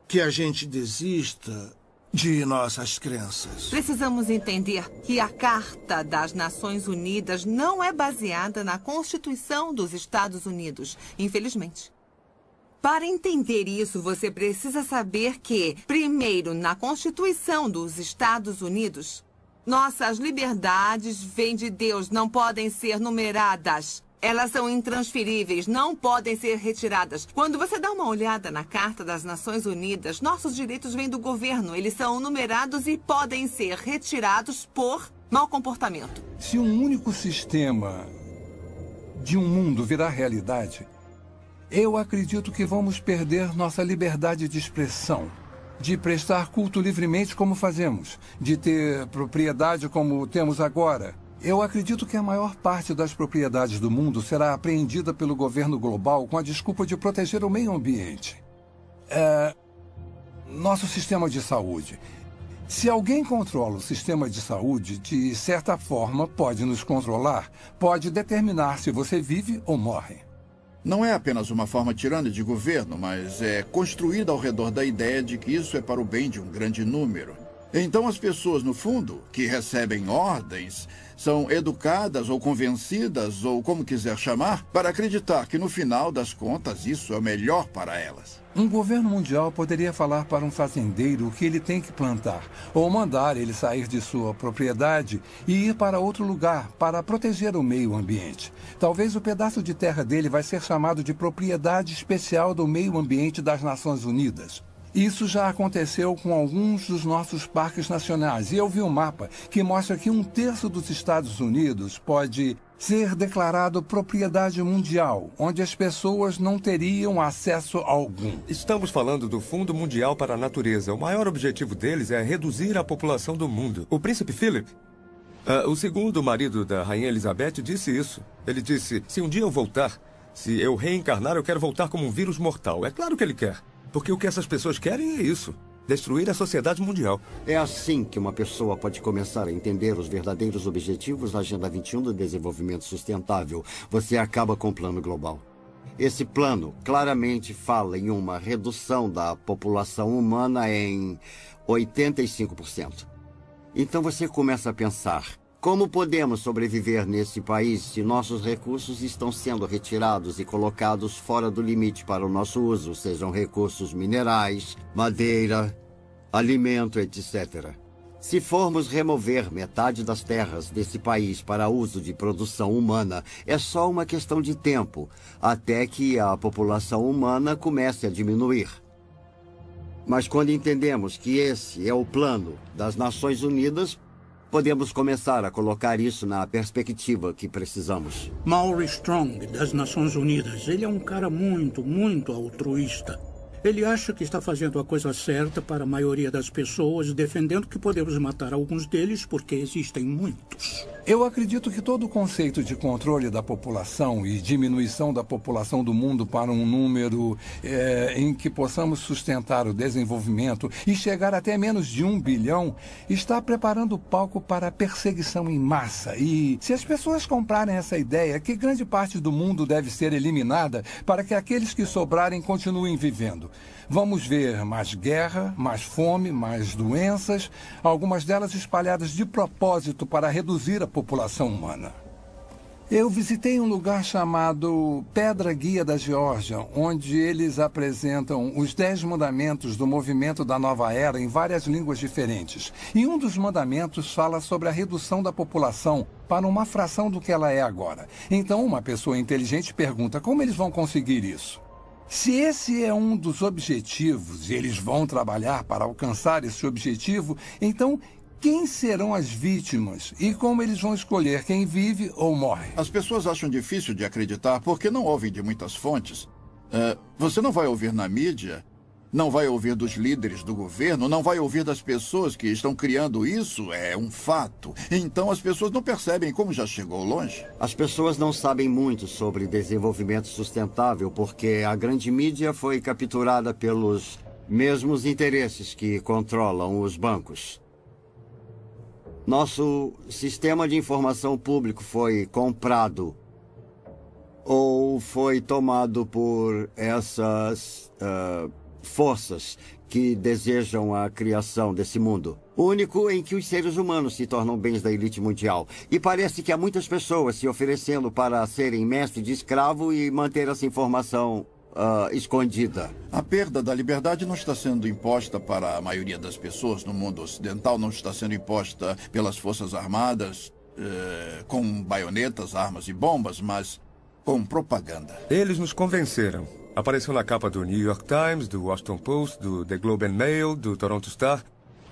que a gente desista de nossas crenças. Precisamos entender que a Carta das Nações Unidas não é baseada na Constituição dos Estados Unidos, infelizmente. Para entender isso, você precisa saber que, primeiro, na Constituição dos Estados Unidos, nossas liberdades vêm de Deus, não podem ser numeradas. Elas são intransferíveis, não podem ser retiradas. Quando você dá uma olhada na Carta das Nações Unidas, nossos direitos vêm do governo. Eles são numerados e podem ser retirados por mau comportamento. Se um único sistema de um mundo virar realidade, eu acredito que vamos perder nossa liberdade de expressão, de prestar culto livremente como fazemos, de ter propriedade como temos agora. Eu acredito que a maior parte das propriedades do mundo será apreendida pelo governo global com a desculpa de proteger o meio ambiente. Nosso sistema de saúde. Se alguém controla o sistema de saúde, de certa forma pode nos controlar, pode determinar se você vive ou morre. Não é apenas uma forma tirana de governo, mas é construída ao redor da ideia de que isso é para o bem de um grande número. Então as pessoas, no fundo, que recebem ordens, são educadas ou convencidas, ou como quiser chamar, para acreditar que no final das contas isso é o melhor para elas. Um governo mundial poderia falar para um fazendeiro o que ele tem que plantar, ou mandar ele sair de sua propriedade e ir para outro lugar para proteger o meio ambiente. Talvez o pedaço de terra dele vai ser chamado de propriedade especial do meio ambiente das Nações Unidas. Isso já aconteceu com alguns dos nossos parques nacionais. E eu vi um mapa que mostra que 1/3 dos Estados Unidos pode ser declarado propriedade mundial, onde as pessoas não teriam acesso algum. Estamos falando do Fundo Mundial para a Natureza. O maior objetivo deles é reduzir a população do mundo. O príncipe Philip, o segundo marido da rainha Elizabeth, disse isso. Ele disse, se um dia eu voltar, se eu reencarnar, eu quero voltar como um vírus mortal. É claro que ele quer. Porque o que essas pessoas querem é isso. Destruir a sociedade mundial. É assim que uma pessoa pode começar a entender os verdadeiros objetivos da Agenda 21 do Desenvolvimento Sustentável. Você acaba com o plano global. Esse plano claramente fala em uma redução da população humana em 85%. Então você começa a pensar, como podemos sobreviver nesse país se nossos recursos estão sendo retirados e colocados fora do limite para o nosso uso, sejam recursos minerais, madeira, alimento, etc. Se formos remover metade das terras desse país para uso de produção humana, é só uma questão de tempo, até que a população humana comece a diminuir. Mas quando entendemos que esse é o plano das Nações Unidas, podemos começar a colocar isso na perspectiva que precisamos. Maury Strong, das Nações Unidas, ele é um cara muito altruísta. Ele acha que está fazendo a coisa certa para a maioria das pessoas, defendendo que podemos matar alguns deles porque existem muitos. Eu acredito que todo o conceito de controle da população e diminuição da população do mundo para um número em que possamos sustentar o desenvolvimento e chegar até menos de 1 bilhão está preparando o palco para a perseguição em massa. E se as pessoas comprarem essa ideia, que grande parte do mundo deve ser eliminada para que aqueles que sobrarem continuem vivendo. Vamos ver mais guerra, mais fome, mais doenças, algumas delas espalhadas de propósito para reduzir a população humana. Eu visitei um lugar chamado Pedra Guia da Geórgia, onde eles apresentam os 10 mandamentos do movimento da Nova Era em várias línguas diferentes. E um dos mandamentos fala sobre a redução da população para uma fração do que ela é agora. Então, uma pessoa inteligente pergunta como eles vão conseguir isso. Se esse é um dos objetivos e eles vão trabalhar para alcançar esse objetivo, então quem serão as vítimas e como eles vão escolher quem vive ou morre? As pessoas acham difícil de acreditar porque não ouvem de muitas fontes. Você não vai ouvir na mídia, não vai ouvir dos líderes do governo, não vai ouvir das pessoas que estão criando isso, é um fato. Então as pessoas não percebem como já chegou longe. As pessoas não sabem muito sobre desenvolvimento sustentável porque a grande mídia foi capturada pelos mesmos interesses que controlam os bancos. Nosso sistema de informação público foi comprado ou foi tomado por essas forças que desejam a criação desse mundo único em que os seres humanos se tornam bens da elite mundial. E parece que há muitas pessoas se oferecendo para serem mestre de escravo e manter essa informação escondida. A perda da liberdade não está sendo imposta para a maioria das pessoas no mundo ocidental, não está sendo imposta pelas Forças Armadas, com baionetas, armas e bombas, mas com propaganda. Eles nos convenceram. Apareceu na capa do New York Times, do Washington Post, do The Globe and Mail, do Toronto Star,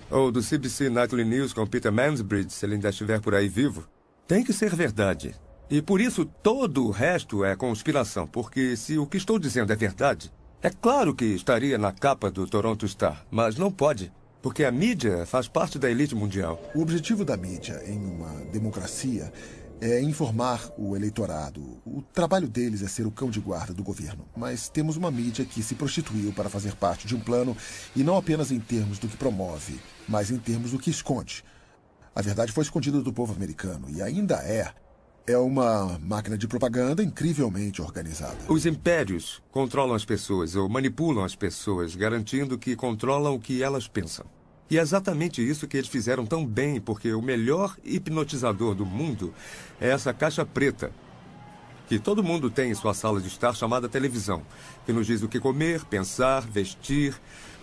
ou do CBC Nightly News com Peter Mansbridge, se ele ainda estiver por aí vivo. Tem que ser verdade. E por isso todo o resto é conspiração, porque se o que estou dizendo é verdade, é claro que estaria na capa do Toronto Star, mas não pode, porque a mídia faz parte da elite mundial. O objetivo da mídia em uma democracia é informar o eleitorado. O trabalho deles é ser o cão de guarda do governo. Mas temos uma mídia que se prostituiu para fazer parte de um plano, e não apenas em termos do que promove, mas em termos do que esconde. A verdade foi escondida do povo americano, e ainda é. É uma máquina de propaganda incrivelmente organizada. Os impérios controlam as pessoas ou manipulam as pessoas, garantindo que controlam o que elas pensam. E é exatamente isso que eles fizeram tão bem, porque o melhor hipnotizador do mundo é essa caixa preta, que todo mundo tem em sua sala de estar, chamada televisão, que nos diz o que comer, pensar, vestir,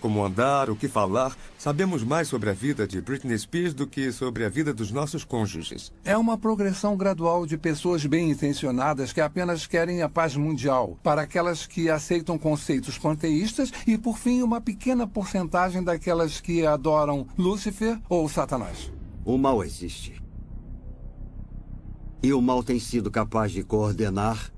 como andar, o que falar. Sabemos mais sobre a vida de Britney Spears do que sobre a vida dos nossos cônjuges. É uma progressão gradual de pessoas bem-intencionadas que apenas querem a paz mundial, para aquelas que aceitam conceitos panteístas e, por fim, uma pequena porcentagem daquelas que adoram Lúcifer ou Satanás. O mal existe. E o mal tem sido capaz de coordenar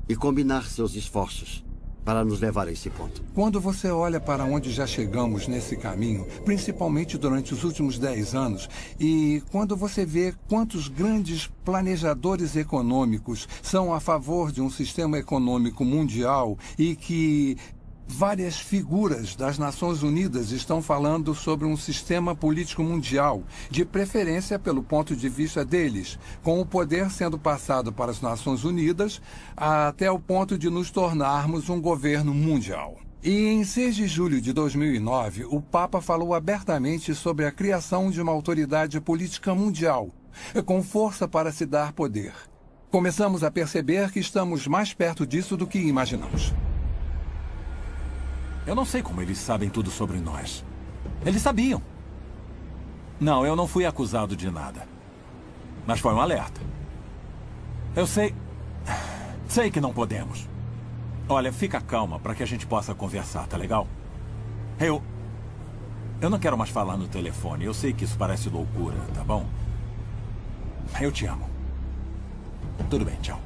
e combinar seus esforços para nos levar a esse ponto. Quando você olha para onde já chegamos nesse caminho, principalmente durante os últimos 10 anos, e quando você vê quantos grandes planejadores econômicos são a favor de um sistema econômico mundial e que várias figuras das Nações Unidas estão falando sobre um sistema político mundial, de preferência pelo ponto de vista deles, com o poder sendo passado para as Nações Unidas até o ponto de nos tornarmos um governo mundial. E em 6 de julho de 2009, o Papa falou abertamente sobre a criação de uma autoridade política mundial, com força para se dar poder. Começamos a perceber que estamos mais perto disso do que imaginamos. Eu não sei como eles sabem tudo sobre nós. Eles sabiam. Não, eu não fui acusado de nada. Mas foi um alerta. Eu sei... Sei que não podemos. Olha, fica calma para que a gente possa conversar, tá legal? Eu não quero mais falar no telefone. Eu sei que isso parece loucura, tá bom? Eu te amo. Tudo bem, tchau.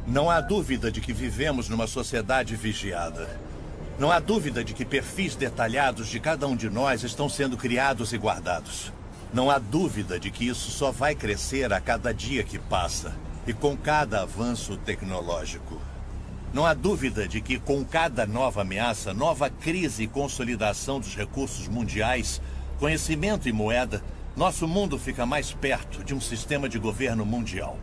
Não há dúvida de que vivemos numa sociedade vigiada. Não há dúvida de que perfis detalhados de cada um de nós estão sendo criados e guardados. Não há dúvida de que isso só vai crescer a cada dia que passa e com cada avanço tecnológico. Não há dúvida de que com cada nova ameaça, nova crise e consolidação dos recursos mundiais, conhecimento e moeda, nosso mundo fica mais perto de um sistema de governo mundial.